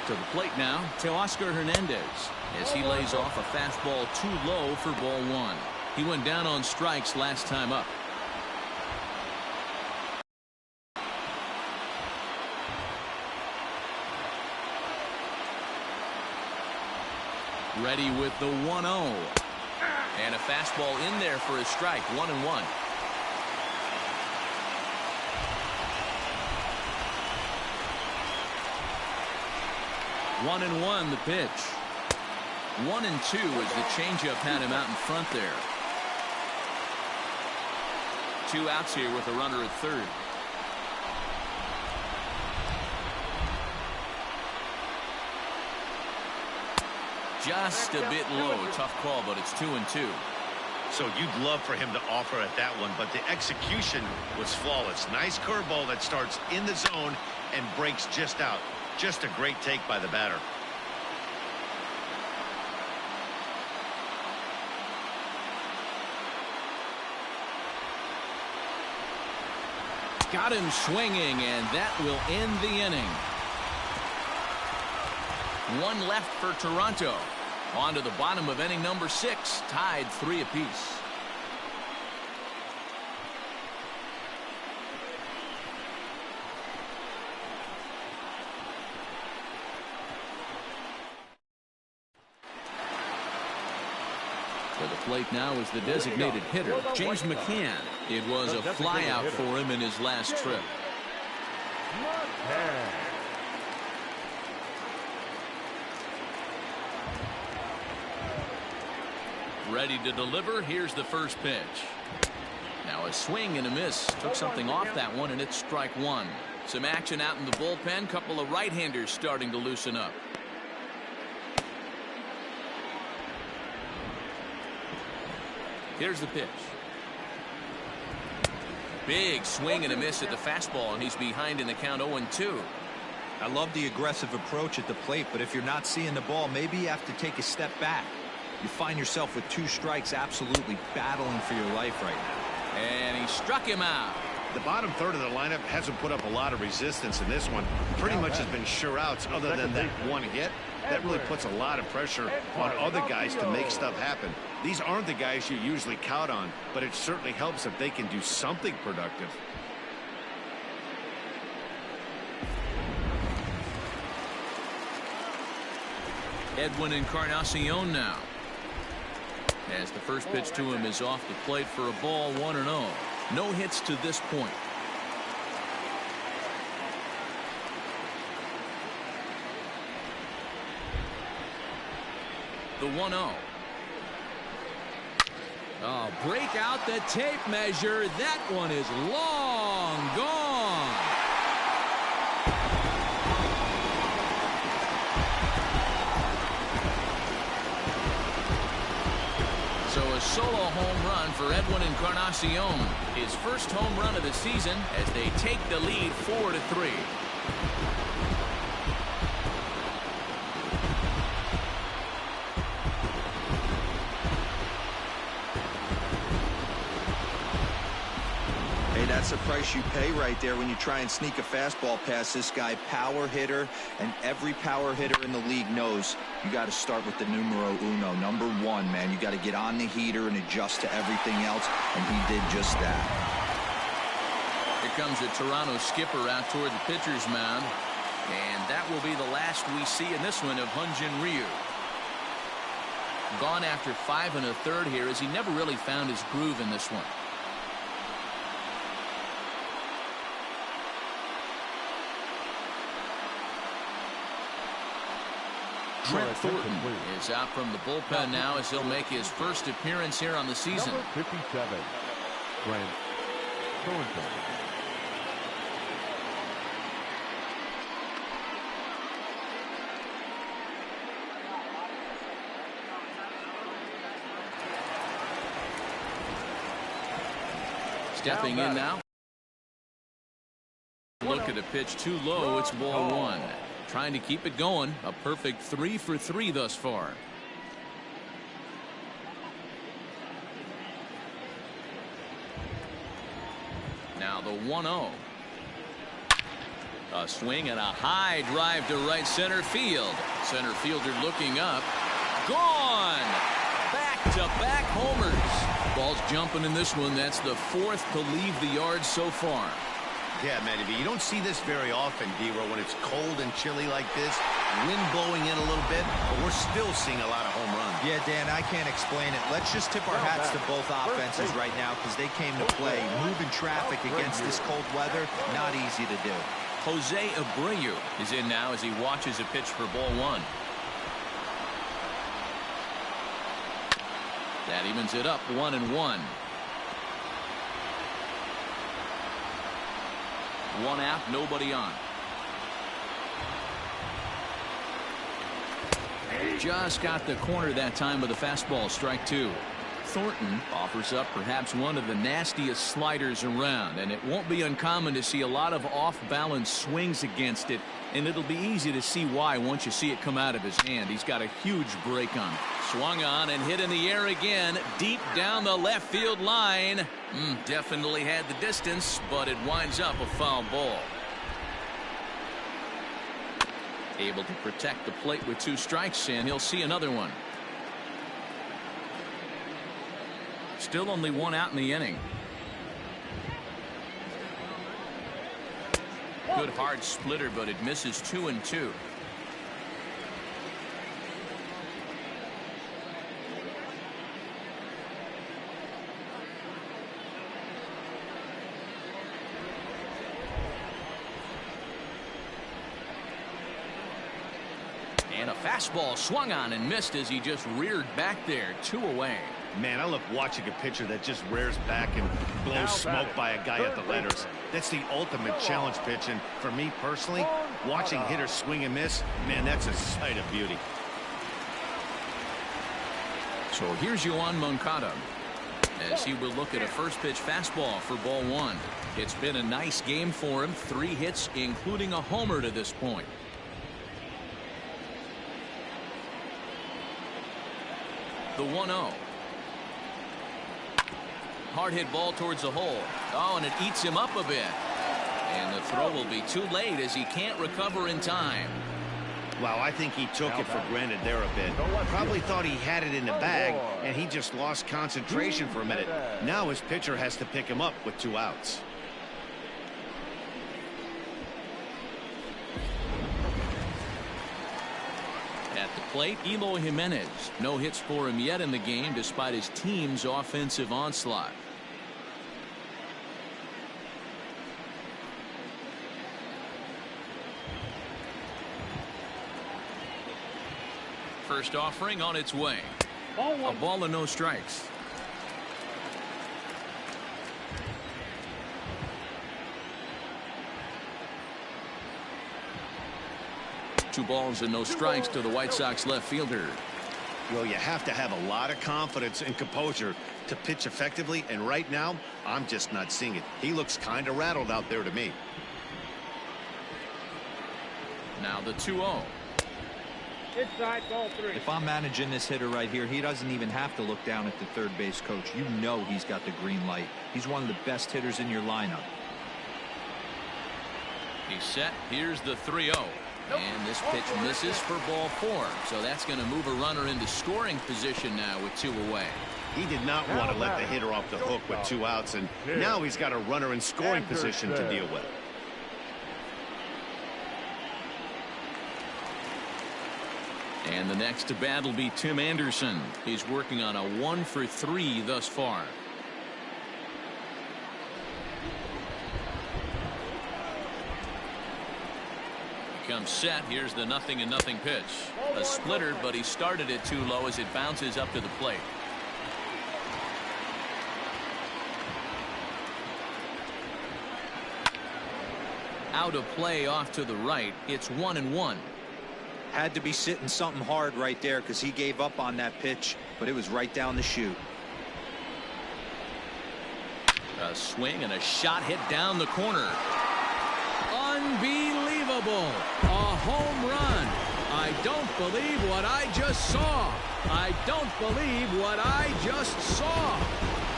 To the plate now, Teoscar Hernandez, as he lays off a fastball too low for ball 1. He went down on strikes last time up. Ready with the 1-0. And a fastball in there for a strike. 1-1. 1-1 the pitch. 1-2 as the changeup had him out in front there. 2 outs here with a runner at third. Just a bit low. Tough call, but it's 2-2. So you'd love for him to offer at that one, but the execution was flawless. Nice curveball that starts in the zone and breaks just out. Just a great take by the batter. Got him swinging, and that will end the inning. One left for Toronto. On to the bottom of inning number 6, tied 3 apiece. To the plate now is the designated hitter, James McCann. It was a flyout for him in his last trip. Ready to deliver. Here's the first pitch. Now a swing and a miss. Took something off that one, and it's strike one. Some action out in the bullpen. Couple of right-handers starting to loosen up. Here's the pitch. Big swing and a miss at the fastball, and he's behind in the count 0-2. I love the aggressive approach at the plate, but if you're not seeing the ball, maybe you have to take a step back. You find yourself with 2 strikes, absolutely battling for your life right now. And he struck him out. The bottom third of the lineup hasn't put up a lot of resistance in this one. Pretty much has been sure outs other than that one hit. That really puts a lot of pressure on other guys to make stuff happen. These aren't the guys you usually count on, but it certainly helps if they can do something productive. Edwin Encarnacion now. As the first pitch to him is off the plate for a ball, 1-0. No hits to this point. The 1-0. Oh, break out the tape measure. That one is long gone. So a solo home run for Edwin Encarnacion. His first home run of the season as they take the lead 4-3. That's the price you pay right there when you try and sneak a fastball past this guy. Power hitter, and every power hitter in the league knows you got to start with the numero uno, number 1, man. You got to get on the heater and adjust to everything else, and he did just that. Here comes the Toronto skipper out toward the pitcher's mound, and that will be the last we see in this one of Hyun-Jin Ryu. Gone after 5 1/3 here, as he never really found his groove in this one. Trent Thornton is out from the bullpen now as he'll make his first appearance here on the season. Number 57, Trent Thornton. Stepping in now. Look at the pitch too low. It's ball 1. Trying to keep it going. A perfect 3 for 3 thus far. Now the 1-0. A swing and a high drive to right center field. Center fielder looking up. Gone. Back-to-back homers. Ball's jumping in this one. That's the 4th to leave the yard so far. Yeah, Matty, you don't see this very often, D-Row, when it's cold and chilly like this. Wind blowing in a little bit, but we're still seeing a lot of home runs. Yeah, Dan, I can't explain it. Let's just tip our hats to both offenses right now because they came to play. Moving traffic against this cold weather, not easy to do. Jose Abreu is in now as he watches a pitch for ball 1. That evens it up 1-1. 1 out, nobody on. Just got the corner that time with a fastball, strike two. Thornton offers up perhaps one of the nastiest sliders around, and it won't be uncommon to see a lot of off-balance swings against it, and it'll be easy to see why once you see it come out of his hand. He's got a huge break on it. Swung on and hit in the air again, deep down the left field line. Definitely had the distance, but it winds up a foul ball. Able to protect the plate with 2 strikes, and he'll see another one. Still only 1 out in the inning. Good hard splitter, but it misses 2-2. And a fastball swung on and missed as he just reared back there. 2 away. Man, I love watching a pitcher that just rears back and blows smoke by a guy at the letters. That's the ultimate challenge pitch, and for me personally, watching hitters swing and miss, man, that's a sight of beauty. So here's Yoan Moncada as he will look at a first pitch fastball for ball 1. It's been a nice game for him. 3 hits, including a homer to this point. The 1-0. Hard hit ball towards the hole. Oh, and it eats him up a bit. And the throw will be too late as he can't recover in time. Wow, I think he took it for granted there a bit. Probably thought he had it in the bag, and he just lost concentration for a minute. Now his pitcher has to pick him up with 2 outs. At the plate, Eloy Jimenez. No hits for him yet in the game despite his team's offensive onslaught. First offering on its way. A ball and no strikes. Two balls and no strikes to the White Sox left fielder. Well, you have to have a lot of confidence and composure to pitch effectively, and right now, I'm just not seeing it. He looks kind of rattled out there to me. Now the 2-0. Inside, ball 3. If I'm managing this hitter right here, he doesn't even have to look down at the third base coach. You know he's got the green light. He's one of the best hitters in your lineup. He's set. Here's the 3-0. And this pitch misses for ball 4. So that's going to move a runner into scoring position now with 2 away. He did not want to let the hitter off the hook with 2 outs, and now he's got a runner in scoring position to deal with. And the next to bat will be Tim Anderson. He's working on a 1 for 3 thus far. Comes set. Here's the 0-0 pitch. A splitter, but he started it too low as it bounces up to the plate. Out of play off to the right. It's 1-1. Had to be sitting something hard right there because he gave up on that pitch, but it was right down the chute. A swing and a shot hit down the corner. Unbelievable. A home run. I don't believe what I just saw. I don't believe what I just saw.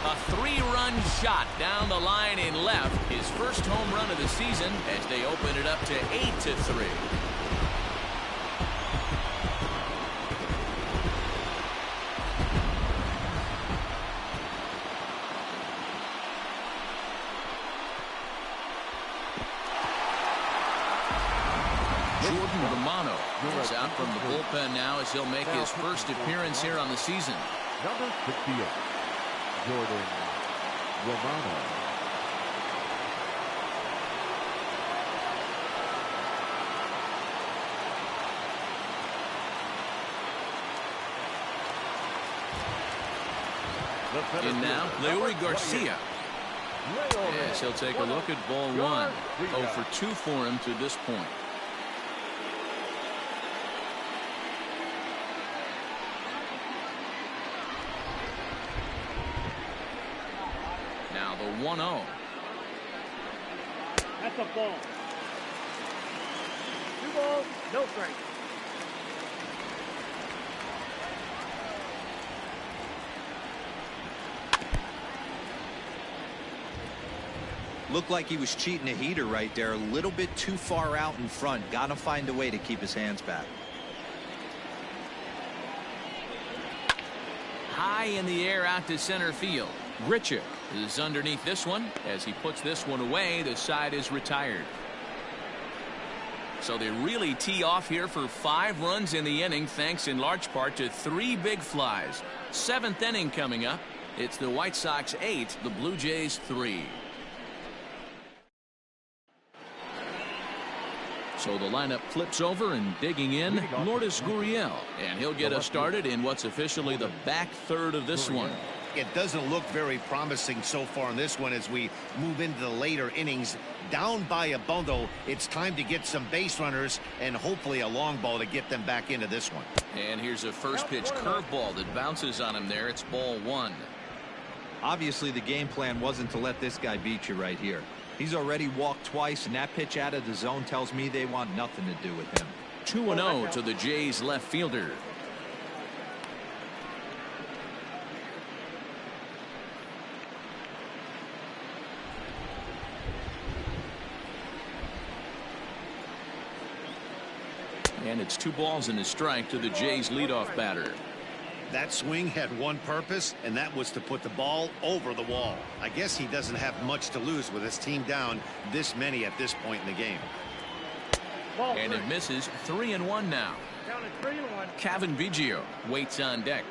A 3-run shot down the line in left. His first home run of the season as they open it up to 8-3. Is out from the bullpen now as he'll make his first appearance here on the season. Number 58, Jordan Romano. And now, Leury Garcia. Yes, he'll take a look at ball 1. 0 for 2 for him to this point. The 1-0. That's a ball. 2 balls, no strikes. Looked like he was cheating a heater right there. A little bit too far out in front. Got to find a way to keep his hands back. High in the air out to center field. Grichuk is underneath this one. As he puts this one away, the side is retired. So they really tee off here for 5 runs in the inning, thanks in large part to 3 big flies. 7th inning coming up. It's the White Sox 8, the Blue Jays 3. So the lineup flips over, and digging in, Lourdes Gurriel. And he'll get us started in what's officially the back third of this one. It doesn't look very promising so far in this one as we move into the later innings. Down by a bundle, it's time to get some base runners and hopefully a long ball to get them back into this one. And here's a first pitch curveball that bounces on him there. It's ball 1. Obviously, the game plan wasn't to let this guy beat you right here. He's already walked twice, and that pitch out of the zone tells me they want nothing to do with him. 2-0 to the Jays left fielder. And it's 2 balls and a strike to the Jays leadoff batter. That swing had one purpose, and that was to put the ball over the wall. I guess he doesn't have much to lose with his team down this many at this point in the game. Ball And 3. it misses. 3-1 now. Down at 3-1. Cavan Biggio waits on deck.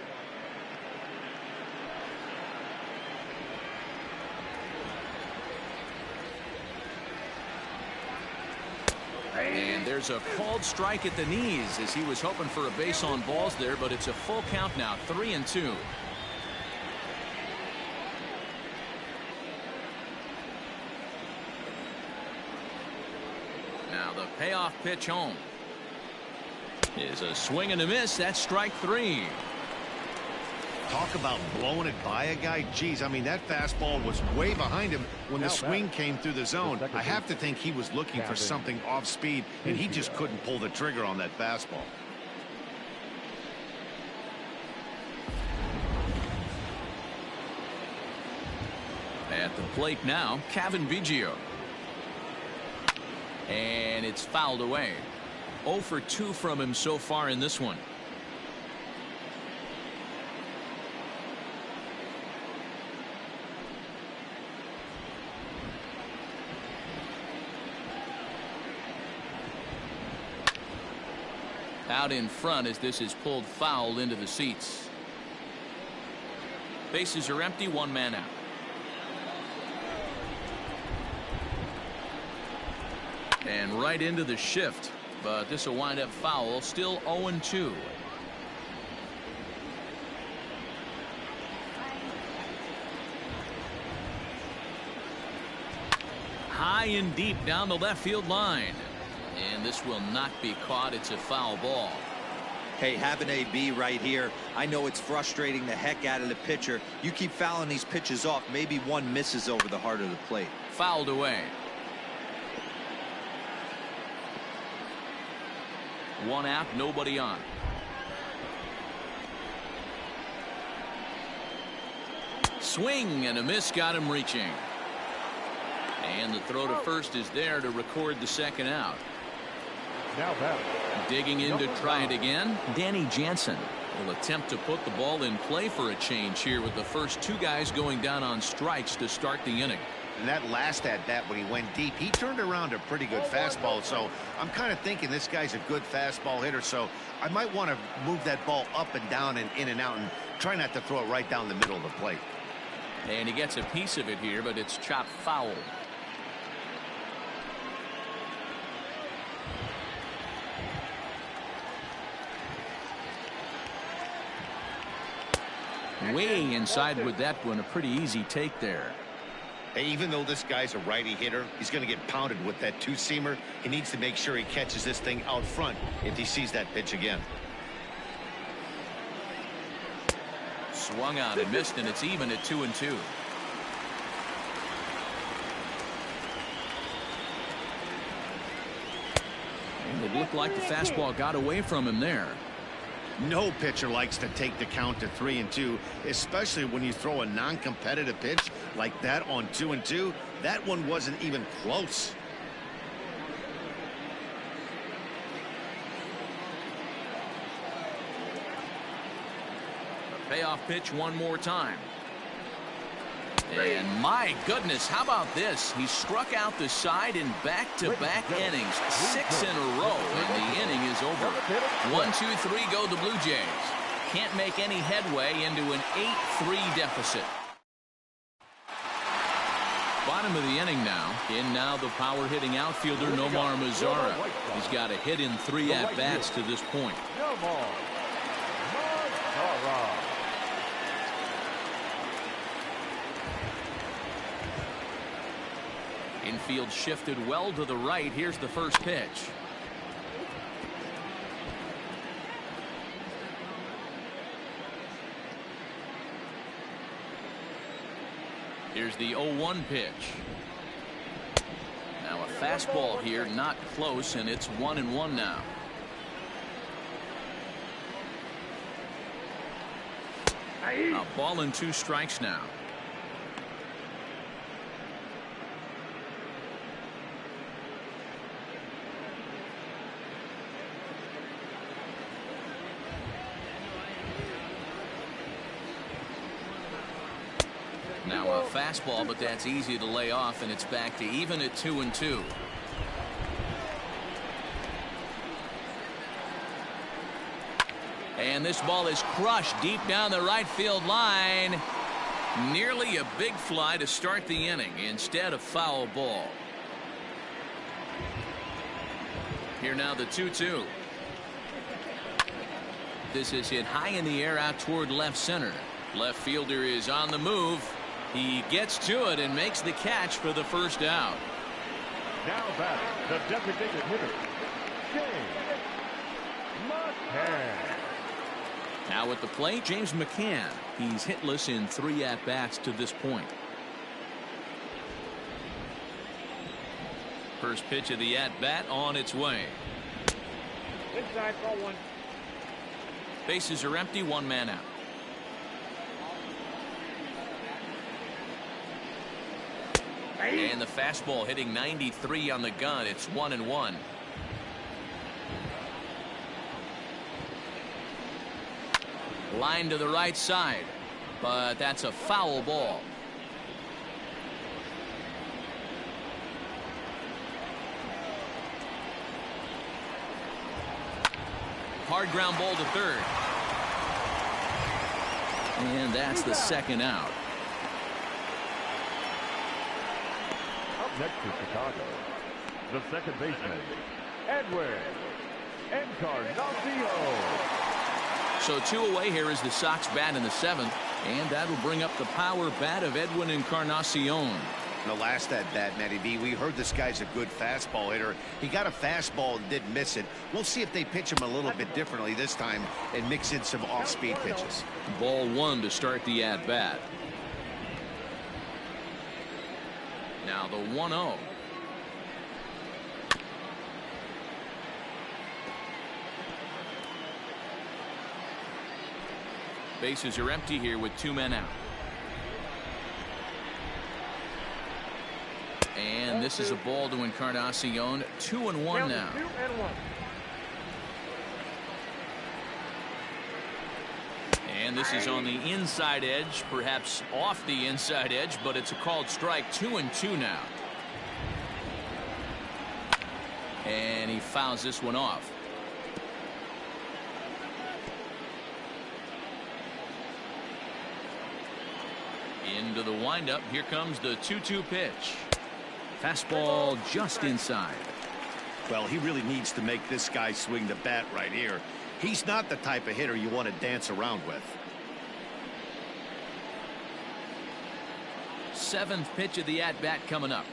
And there's a called strike at the knees as he was hoping for a base on balls there, but it's a full count now. 3-2. Now the payoff pitch home is a swing and a miss. That's strike 3. Talk about blowing it by a guy. Geez, I mean, that fastball was way behind him when the swing came through the zone. I have to think he was looking for something off speed, and he just couldn't pull the trigger on that fastball. At the plate now, Cavan Biggio. And it's fouled away. 0 for 2 from him so far in this one. Out in front as this is pulled foul into the seats. Bases are empty, 1 man out. And right into the shift, but this will wind up foul. Still 0-2. High and deep down the left field line. And this will not be caught. It's a foul ball. Hey, have an AB right here. I know it's frustrating the heck out of the pitcher. You keep fouling these pitches off. Maybe one misses over the heart of the plate. Fouled away. 1 out, nobody on. Swing and a miss got him reaching. And the throw to first is there to record the 2nd out. Now batting. Digging in to try it again. Danny Jansen will attempt to put the ball in play for a change here with the first 2 guys going down on strikes to start the inning. And that last at bat when he went deep, he turned around a pretty good fastball. So I'm kind of thinking this guy's a good fastball hitter. So I might want to move that ball up and down and in and out and try not to throw it right down the middle of the plate. And he gets a piece of it here, but it's chopped foul. Way inside with that one. A pretty easy take there. Hey, even though this guy's a righty hitter, he's going to get pounded with that 2-seamer. He needs to make sure he catches this thing out front if he sees that pitch again. Swung on and missed, and it's even at 2-2. It looked like the fastball got away from him there. No pitcher likes to take the count to 3-2, especially when you throw a non-competitive pitch like that on 2-2. That one wasn't even close. Payoff pitch one more time. And my goodness, how about this? He struck out the side in back-to-back innings, 6 in a row, and the inning is over. 1-2-3 go the Blue Jays. Can't make any headway into an 8-3 deficit. Bottom of the inning now. In now the power-hitting outfielder Nomar Mazara. He's got a hit in 3 at-bats to this point. Nomar Mazara. Infield shifted well to the right. Here's the first pitch. Here's the 0-1 pitch. Now a fastball here, not close, and it's 1-1 now. A ball and 2 strikes now. Now a fastball, but that's easy to lay off, and it's back to even at 2-2. And this ball is crushed deep down the right field line. Nearly a big fly to start the inning. Instead, a foul ball. Here now the 2-2. This is hit high in the air out toward left center. Left fielder is on the move. He gets to it and makes the catch for the first out. Now batting, the designated hitter, James McCann. Now at the plate, James McCann. He's hitless in 3 at-bats to this point. First pitch of the at-bat on its way. Inside, ball 1. Bases are empty, 1 man out. And the fastball hitting 93 on the gun. It's 1-1. Line to the right side, but that's a foul ball. Hard ground ball to third. And that's the second out. Up next to Chicago, the second baseman, Edwin Encarnacion. So 2 away here is the Sox bat in the 7th, and that will bring up the power bat of Edwin Encarnacion. The last at bat, Matty B, we heard this guy's a good fastball hitter. He got a fastball and didn't miss it. We'll see if they pitch him a little bit differently this time and mix in some off-speed pitches. Ball 1 to start the at bat. Now the 1-0. Bases are empty here with 2 men out. And this is a ball to Encarnacion. 2-1 now. 2-1. And this is on the inside edge, perhaps off the inside edge, but it's a called strike. 2-2 now. And he fouls this one off. Into the windup. Here comes the 2-2 pitch. Fastball just inside. Well, he really needs to make this guy swing the bat right here. He's not the type of hitter you want to dance around with. 7th pitch of the at-bat coming up.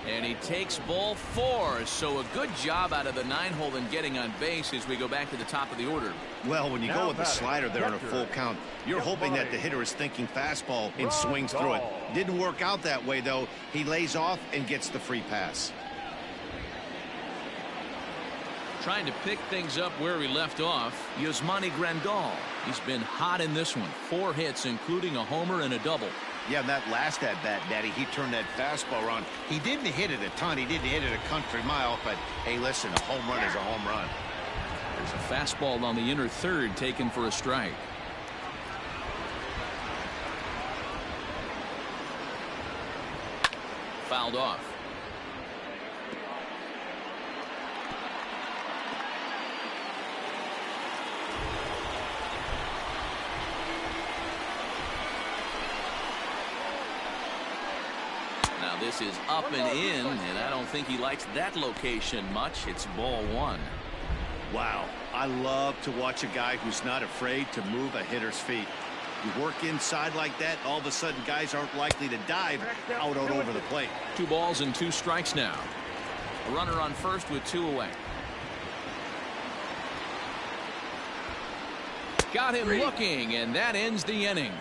And he takes ball 4. So a good job out of the 9-hole in getting on base as we go back to the top of the order. Well, when you go with the slider there on a full count, you're hoping that the hitter is thinking fastball and swings through it. Didn't work out that way, though. He lays off and gets the free pass. Trying to pick things up where he left off, Yasmani Grandal. He's been hot in this one. 4 hits, including a homer and a double. Yeah, that last at-bat, Daddy, he turned that fastball around. He didn't hit it a ton. He didn't hit it a country mile, but, hey, listen, a home run is a home run. There's a fastball on the inner third taken for a strike. Fouled off. Now this is up and in, and I don't think he likes that location much. It's ball 1. Wow, I love to watch a guy who's not afraid to move a hitter's feet. You work inside like that, all of a sudden guys aren't likely to dive out over the plate. 2 balls and 2 strikes now. A runner on first with 2 away. Got him looking, and that ends the inning.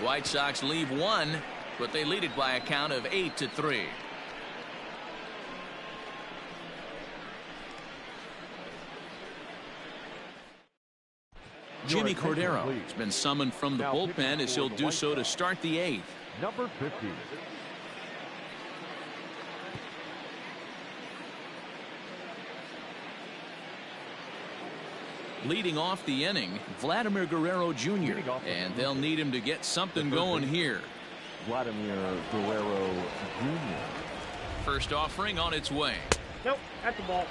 White Sox leave 1, but they lead it by a count of 8-3. Jimmy Cordero has been summoned from the bullpen as he'll do so to start the 8th. Number 50. Leading off the inning, Vladimir Guerrero Jr., and they'll need him to get something going here. Vladimir Guerrero Jr. First offering on its way. Nope, that's the ball.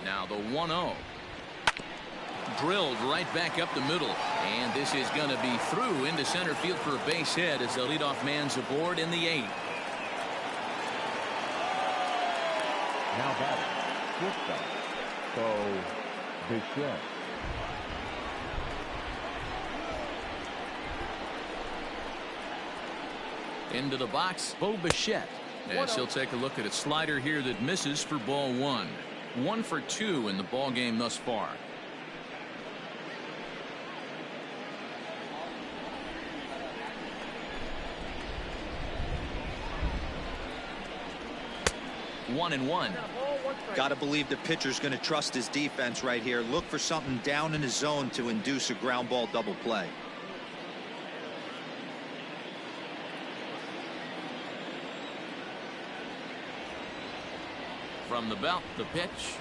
Now the 1-0. Drilled right back up the middle, and this is going to be through into center field for a base hit as the leadoff man's aboard in the 8th. Now batting, shortstop, Bo Bichette. Into the box, Bo Bichette, as he'll take a look at a slider here that misses for ball 1. 1 for 2 in the ball game thus far. One and one. Got to believe the pitcher's going to trust his defense right here. Look for something down in his zone to induce a ground ball double play. From the belt, the pitch.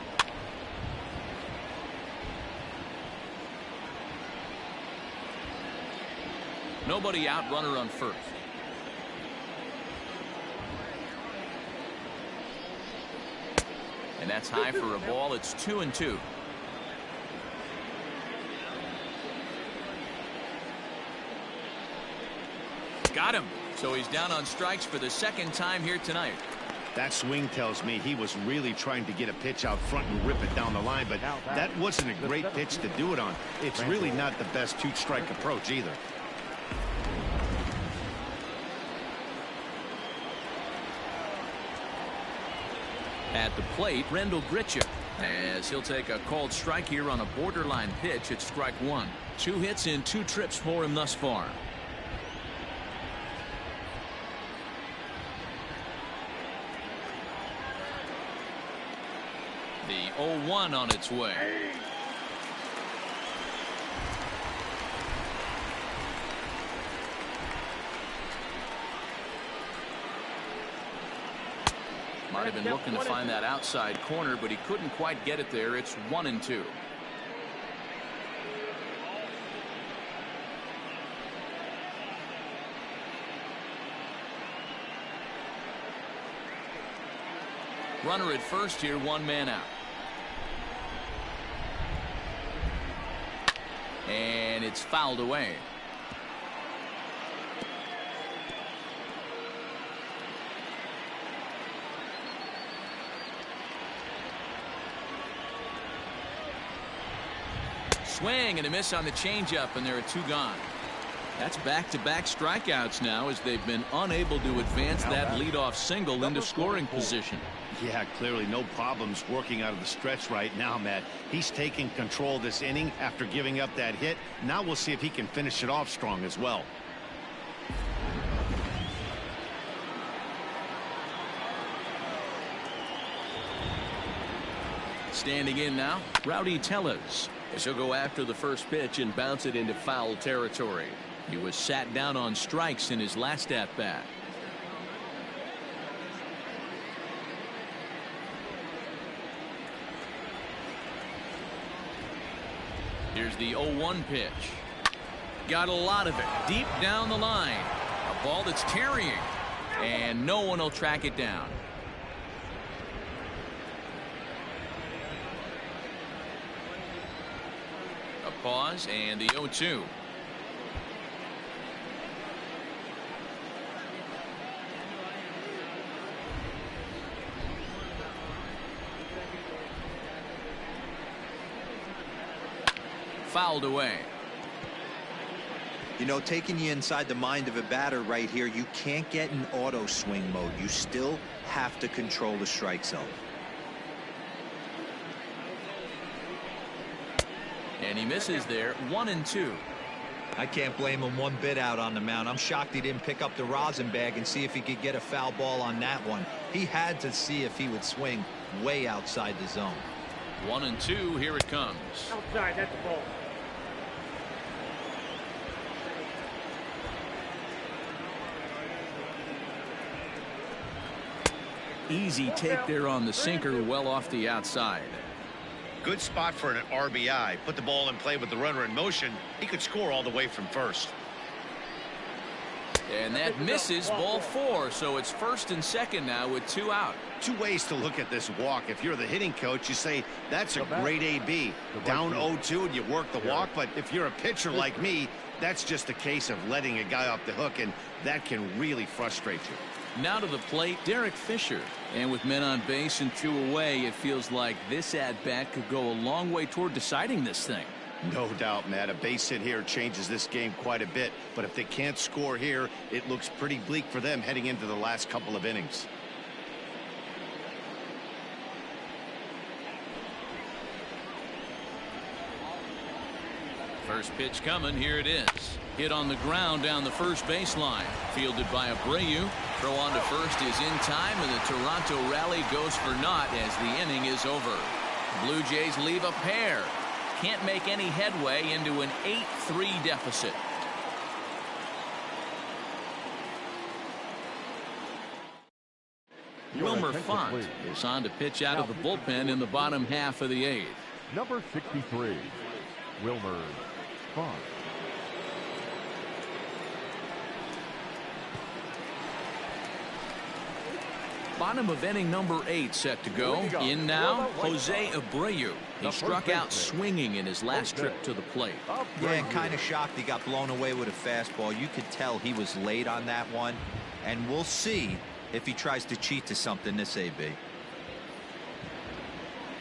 Nobody out, runner on first. And that's high for a ball. It's 2-2. Got him. So he's down on strikes for the 2nd time here tonight. That swing tells me he was really trying to get a pitch out front and rip it down the line, but that wasn't a great pitch to do it on. It's really not the best 2-strike approach either. At the plate, Rendell Gritcha, as he'll take a called strike here on a borderline pitch at strike 1. 2 hits in 2 trips for him thus far. The 0-1 on its way. Might have been looking to find that outside corner, but he couldn't quite get it there. It's 1-2. Runner at first here, 1 man out. And it's fouled away. Swing and a miss on the changeup, and there are 2 gone. That's back-to-back strikeouts now as they've been unable to advance that leadoff single into scoring position. Yeah, clearly no problems working out of the stretch right now, Matt. He's taking control of this inning after giving up that hit. Now we'll see if he can finish it off strong as well. Standing in now, Rowdy Tellez, as he'll go after the first pitch and bounce it into foul territory. He was sat down on strikes in his last at-bat. Here's the 0-1 pitch. Got a lot of it deep down the line. A ball that's tarrying, and no one will track it down. A pause and the 0-2. Fouled away. You know, taking you inside the mind of a batter right here, you can't get in auto swing mode. You still have to control the strike zone. And he misses there. 1-2. I can't blame him one bit out on the mound. I'm shocked he didn't pick up the rosin bag and see if he could get a foul ball on that one. He had to see if he would swing way outside the zone. 1-2. Here it comes. Outside, that's the ball. Easy take there on the sinker, well off the outside. Good spot for an RBI. Put the ball in play with the runner in motion. He could score all the way from first. And that misses, ball 4, so it's first and second now with 2 out. 2 ways to look at this walk. If you're the hitting coach, you say that's a great AB. Down 0-2 and you work the walk, but if you're a pitcher like me, that's just a case of letting a guy off the hook, and that can really frustrate you. Now to the plate, Derek Fisher. And with men on base and 2 away, it feels like this at-bat could go a long way toward deciding this thing. No doubt, Matt. A base hit here changes this game quite a bit. But if they can't score here, it looks pretty bleak for them heading into the last couple of innings. First pitch coming. Here it is. Hit on the ground down the first baseline. Fielded by Abreu. Throw on to first is in time, and the Toronto rally goes for naught as the inning is over. Blue Jays leave a pair. Can't make any headway into an 8-3 deficit. Wilmer Font is on to pitch out of the bullpen in the bottom half of the 8th. Number 63, Wilmer Font. Bottom of inning number 8 set to go. In now, Jose Abreu. He struck out swinging in his last trip to the plate. Yeah, and kind of shocked he got blown away with a fastball. You could tell he was late on that one. And we'll see if he tries to cheat to something this AB.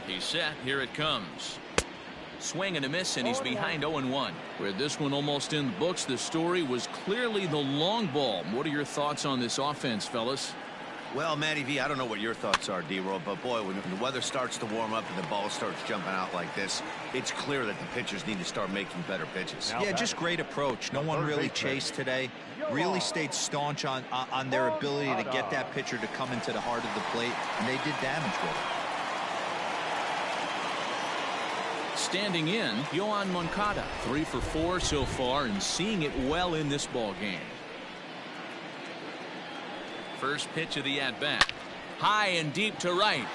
He's set. Here it comes. Swing and a miss, and he's behind 0-1. With this one almost in the books, the story was clearly the long ball. What are your thoughts on this offense, fellas? Well, Matty V, I don't know what your thoughts are, D-Roll, but boy, when the weather starts to warm up and the ball starts jumping out like this, it's clear that the pitchers need to start making better pitches. Yeah, just great approach. No one really chased today. Really stayed staunch on their ability to get that pitcher to come into the heart of the plate, and they did damage with it. Standing in, Yohan Moncada, 3 for 4 so far, and seeing it well in this ball game. First pitch of the at-bat. High and deep to right.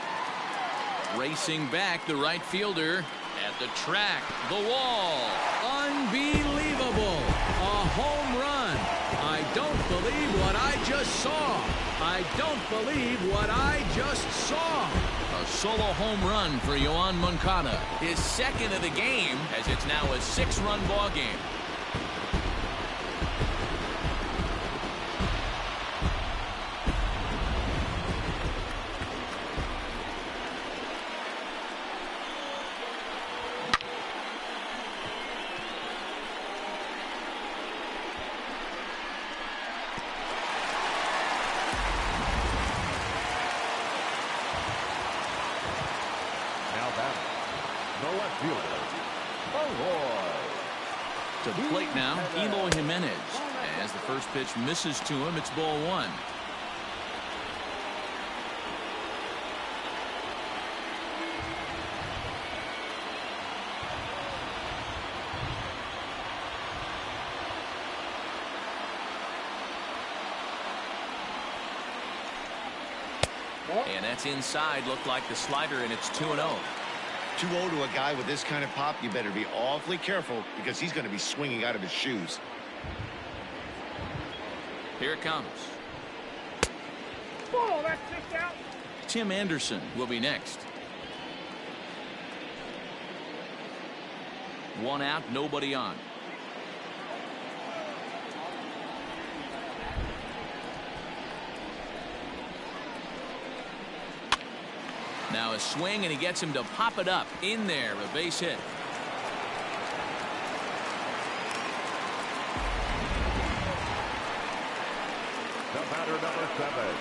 Racing back, the right fielder at the track, the wall. Unbelievable. A home run. I don't believe what I just saw. I don't believe what I just saw. A solo home run for Yohan Moncada. His second of the game, as it's now a 6-run ball game. fielder, Malloy. To the plate now, Eloy Jimenez. As the first pitch misses to him, it's ball one. And that's inside. Looked like the slider, and it's 2-0. 2-0 to a guy with this kind of pop, you better be awfully careful because he's going to be swinging out of his shoes. Here it comes. Ball, that's just out. Tim Anderson will be next. One out, nobody on. Now a swing, and he gets him to pop it up. In there, a base hit. The batter, number 7,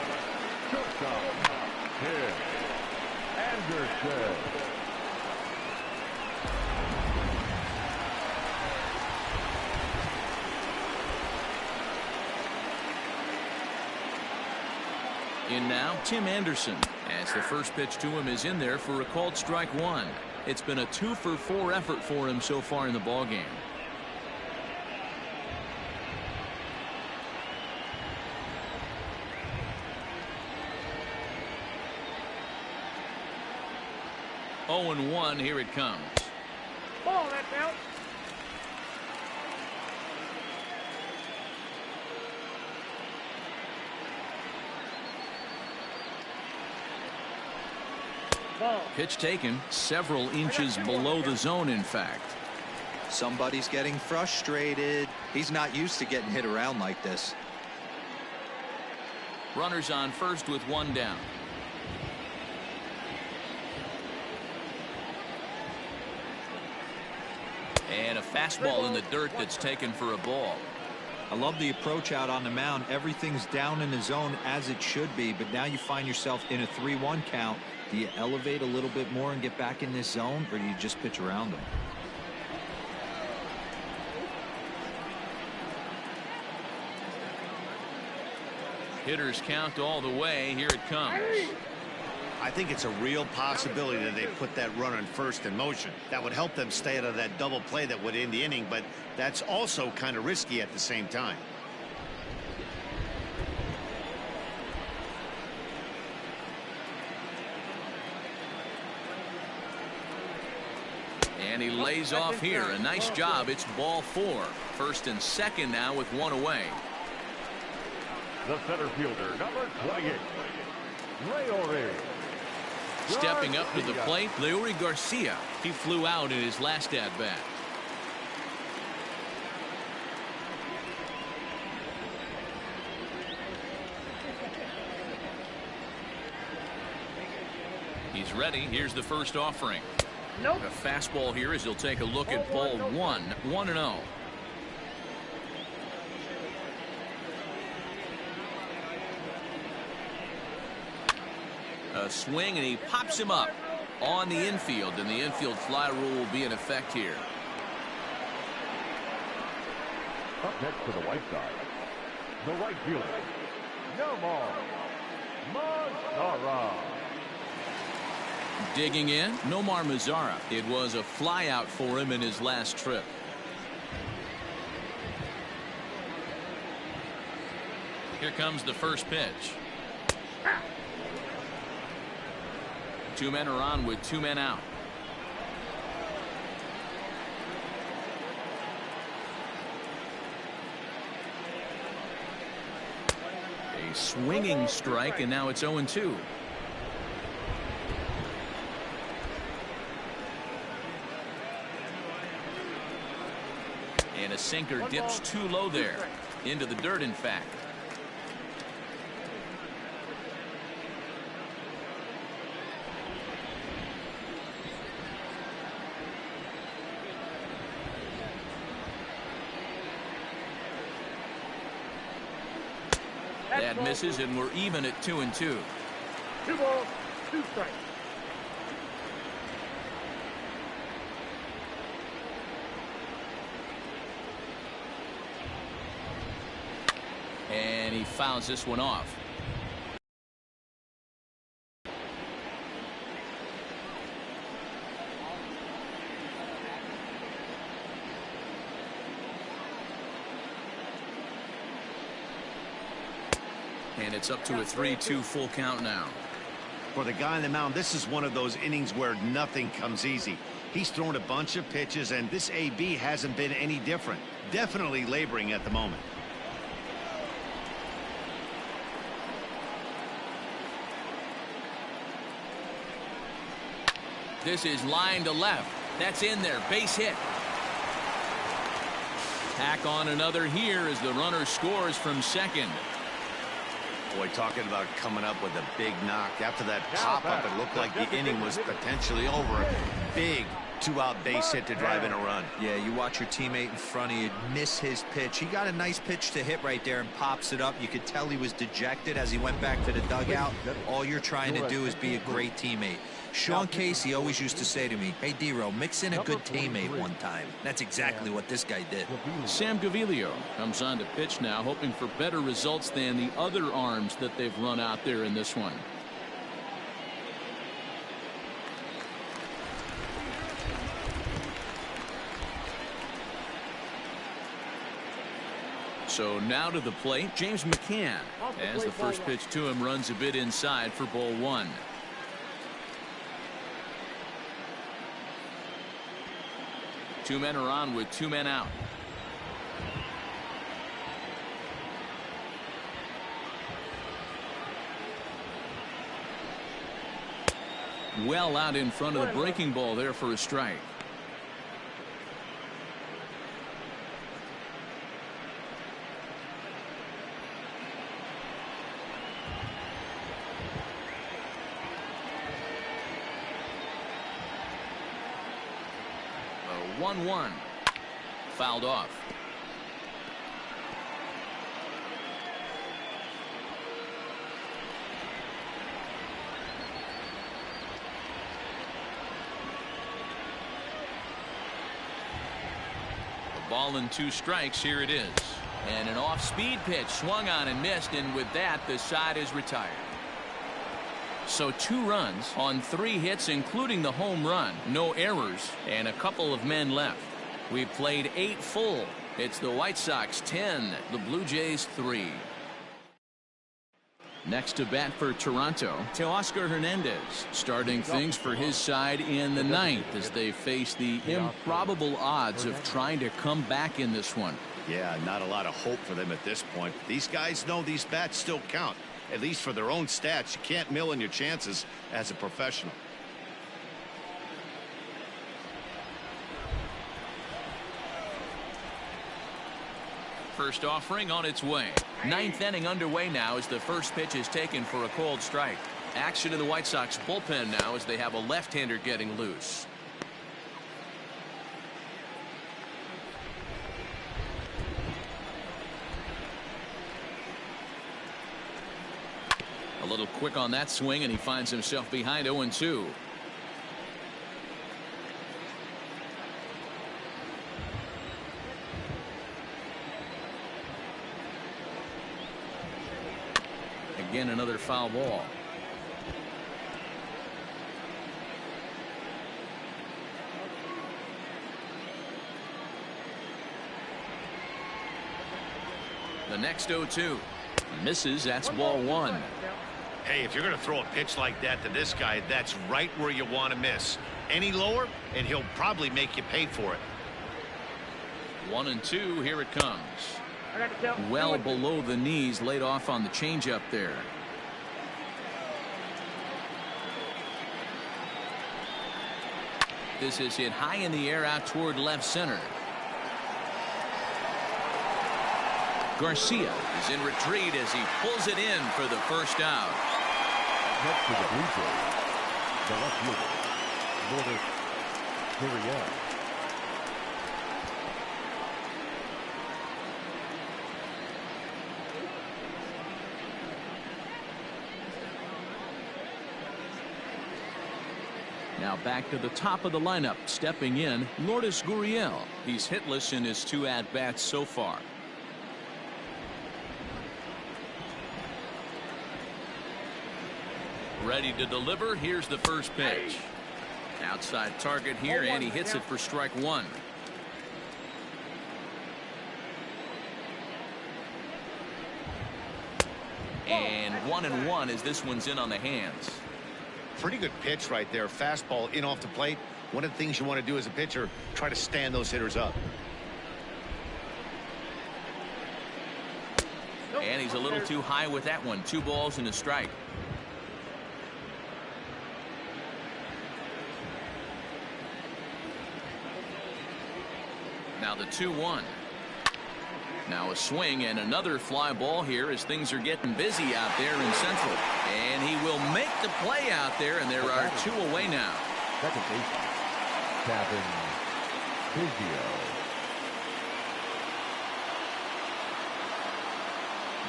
shortstop, Tim Anderson. In now, Tim Anderson. As the first pitch to him is in there for a called strike one. It's been a 2-for-4 effort for him so far in the ballgame. Oh, and 1, here it comes. Ball, that's out. Pitch taken several inches below the zone, in fact. Somebody's getting frustrated. He's not used to getting hit around like this. Runners on first with one down. And a fastball in the dirt that's taken for a ball. I love the approach out on the mound. Everything's down in the zone as it should be, but now you find yourself in a 3-1 count. Do you elevate a little bit more and get back in this zone, or do you just pitch around them? Hitters count all the way. Here it comes. I think it's a real possibility that they put that run on first in motion. That would help them stay out of that double play that would end the inning, but that's also kind of risky at the same time. And he lays off here. A nice job. It's ball 4. First and second now with one away. The center fielder, number 28, Leori. Stepping up to the plate, Leori Garcia. He flew out in his last at bat. He's ready. Here's the first offering. Nope. A fastball here as he'll take a look at ball 1. 1-0. A swing, and he pops him up on the infield, and the infield fly rule will be in effect here. Up next to the right side, the right fielder, Nomar Mazara. Digging in, Nomar Mazara. It was a fly out for him in his last trip. Here comes the first pitch. 2 men are on with 2 men out. A swinging strike, and now it's 0-2. And a sinker dips too low there. Into the dirt, in fact. That misses, and we're even at 2-2. 2 balls, 2 strikes. he fouls this one off. And it's up to a 3-2 full count now. For the guy on the mound, this is one of those innings where nothing comes easy. He's thrown a bunch of pitches, and this AB hasn't been any different. Definitely laboring at the moment. This is line to left. That's in there. Base hit. Tack on another here as the runner scores from second. Boy, talking about coming up with a big knock. After that pop-up, it looked like the inning was potentially over. Big two-out base hit to drive in a run. Yeah, you watch your teammate in front of you miss his pitch. He got a nice pitch to hit right there and pops it up. You could tell he was dejected as he went back to the dugout. All you're trying to do is be a great teammate. Sean Casey always used to say to me, hey, D-Row, mix in a good teammate one time. That's exactly what this guy did. Sam Gaviglio comes on to pitch now, hoping for better results than the other arms that they've run out there in this one. So now to the plate, James McCann, as the first pitch to him runs a bit inside for ball one. Two men are on with two men out. Well out in front of the breaking ball there for a strike. A 1-1. Fouled off. A ball and two strikes. Here it is. And an off-speed pitch swung on and missed, and with that the side is retired. So 2 runs on 3 hits, including the home run. No errors and a couple of men left. We've played 8 full. It's the White Sox 10, the Blue Jays 3. Next to bat for Toronto, Teoscar Hernandez, starting things for his side in the 9th as they face the improbable odds of trying to come back in this one. Yeah, not a lot of hope for them at this point. These guys know these bats still count, at least for their own stats. You can't mill in your chances as a professional. First offering on its way. 9th inning underway now as the first pitch is taken for a called strike. Action in the White Sox bullpen now as they have a left-hander getting loose. A little quick on that swing, and he finds himself behind 0-2. Again, another foul ball. The next 0-2 misses. That's ball 1. Hey, if you're going to throw a pitch like that to this guy, that's right where you want to miss. Any lower, and he'll probably make you pay for it. 1-2. Here it comes. Well below the knees, laid off on the changeup there. This is hit high in the air out toward left center. Garcia is in retreat as he pulls it in for the first out. Next to the Blue Jays, the left fielder, Lourdes Gurriel. Now back to the top of the lineup, stepping in, Lourdes Gurriel. He's hitless in his 2 at-bats so far. Ready to deliver. Here's the first pitch. Outside target here, and he hits it for strike one. And 1-1 as this one's in on the hands. Pretty good pitch right there. Fastball in off the plate. One of the things you want to do as a pitcher, try to stand those hitters up. And he's a little too high with that one. 2 balls and a strike. Now the 2-1. Now a swing and another fly ball here as things are getting busy out there in Central. And he will make the play out there, and there are 2 away now. Second baseman, Kevin Biggio.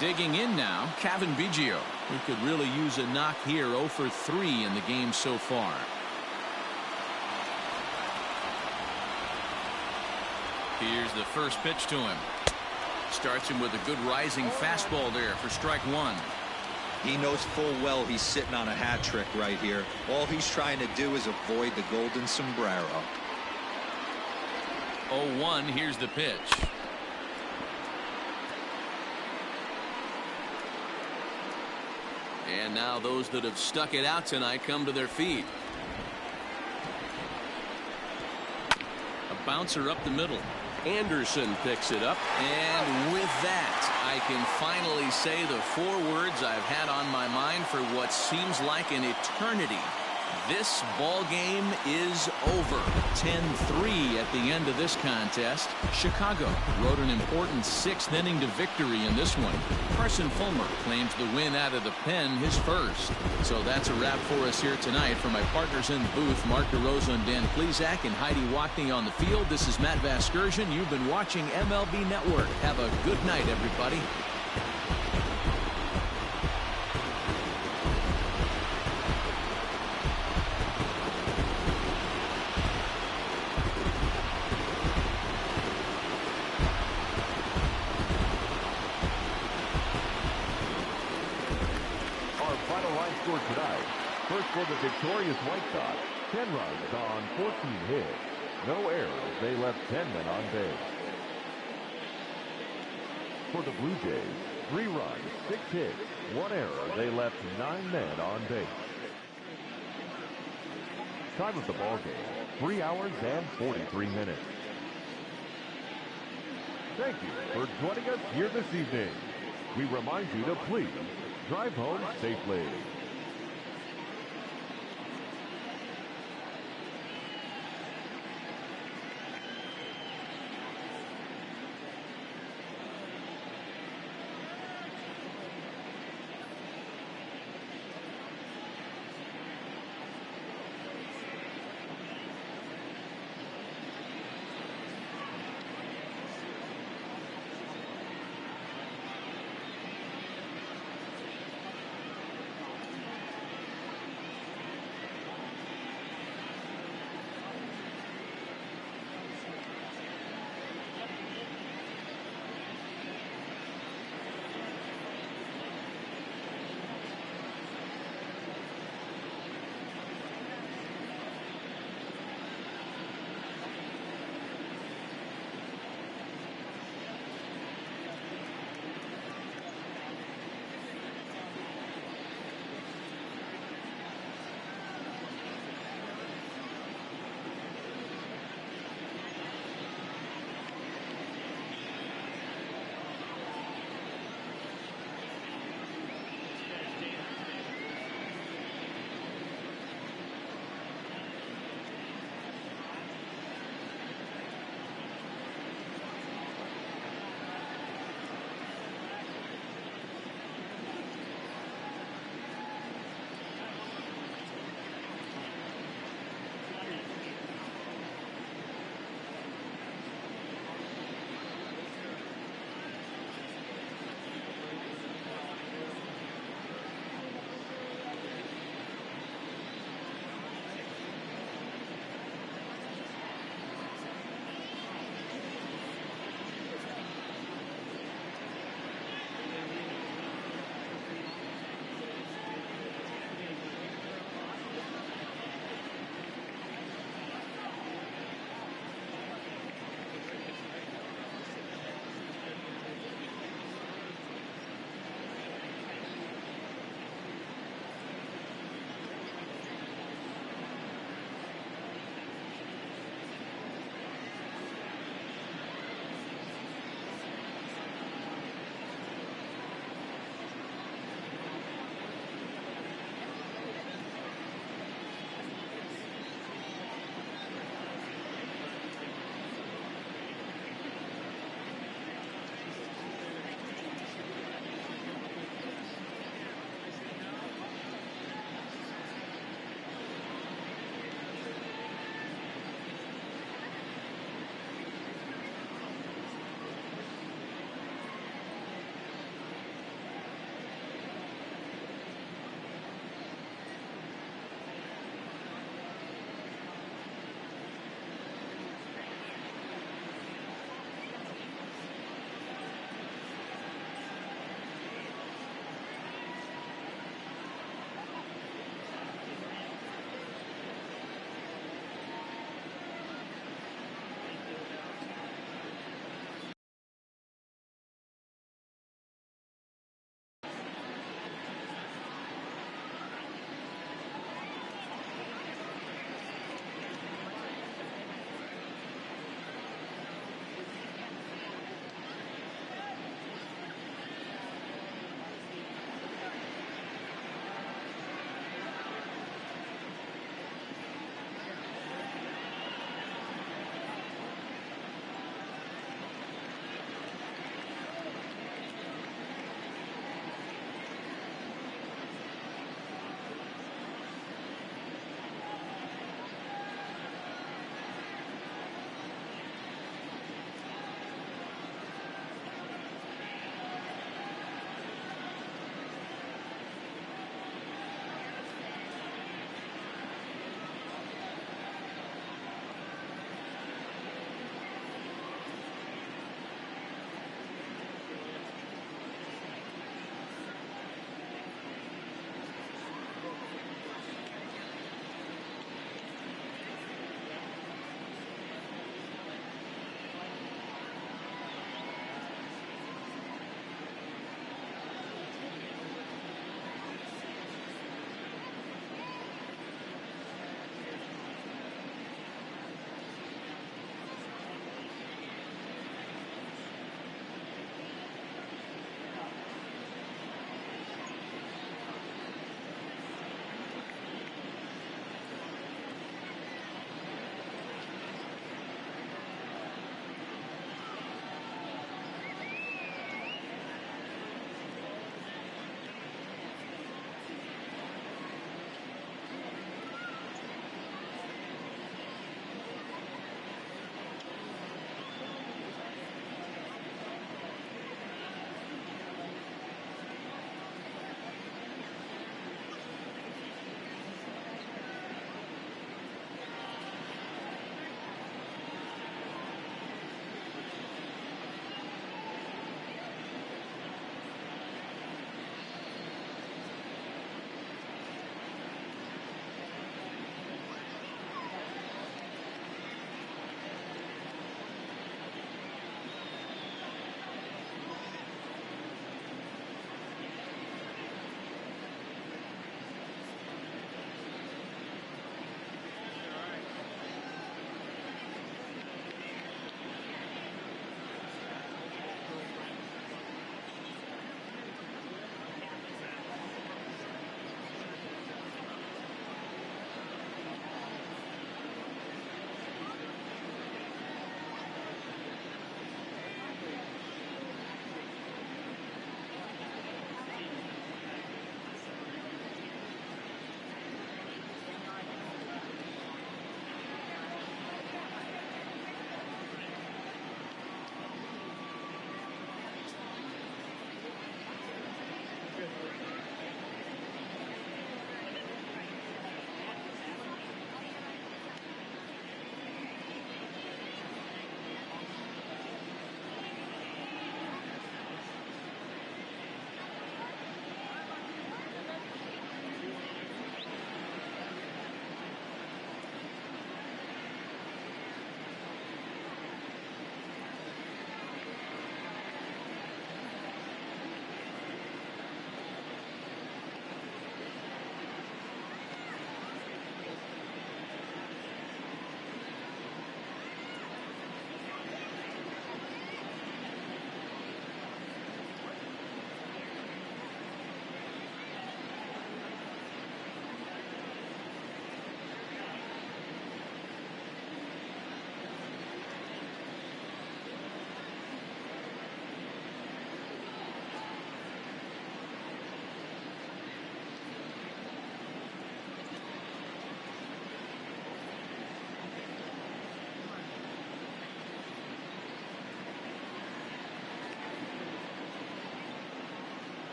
Digging in now, Kevin Biggio. He could really use a knock here. 0 for 3 in the game so far. Here's the first pitch to him. Starts him with a good rising fastball there for strike one. He knows full well he's sitting on a hat trick right here. All he's trying to do is avoid the golden sombrero. 0-1. Here's the pitch. And now those that have stuck it out tonight come to their feet. A bouncer up the middle. Anderson picks it up, and with that I can finally say the 4 words I've had on my mind for what seems like an eternity. This ball game is over. 10-3 at the end of this contest. Chicago rode an important 6th inning to victory in this one. Carson Fulmer claims the win out of the pen, his first. So that's a wrap for us here tonight. For my partners in the booth, Mark DeRosa and Dan Plesac, and Heidi Wackney on the field, this is Matt Vasgersian. You've been watching MLB Network. Have a good night, everybody. Tonight. First for the victorious White Sox, 10 runs on 14 hits. No errors. They left 10 men on base. For the Blue Jays, 3 runs, 6 hits, 1 error. They left 9 men on base. Time of the ball game, 3 hours and 43 minutes. Thank you for joining us here this evening. We remind you to please drive home safely.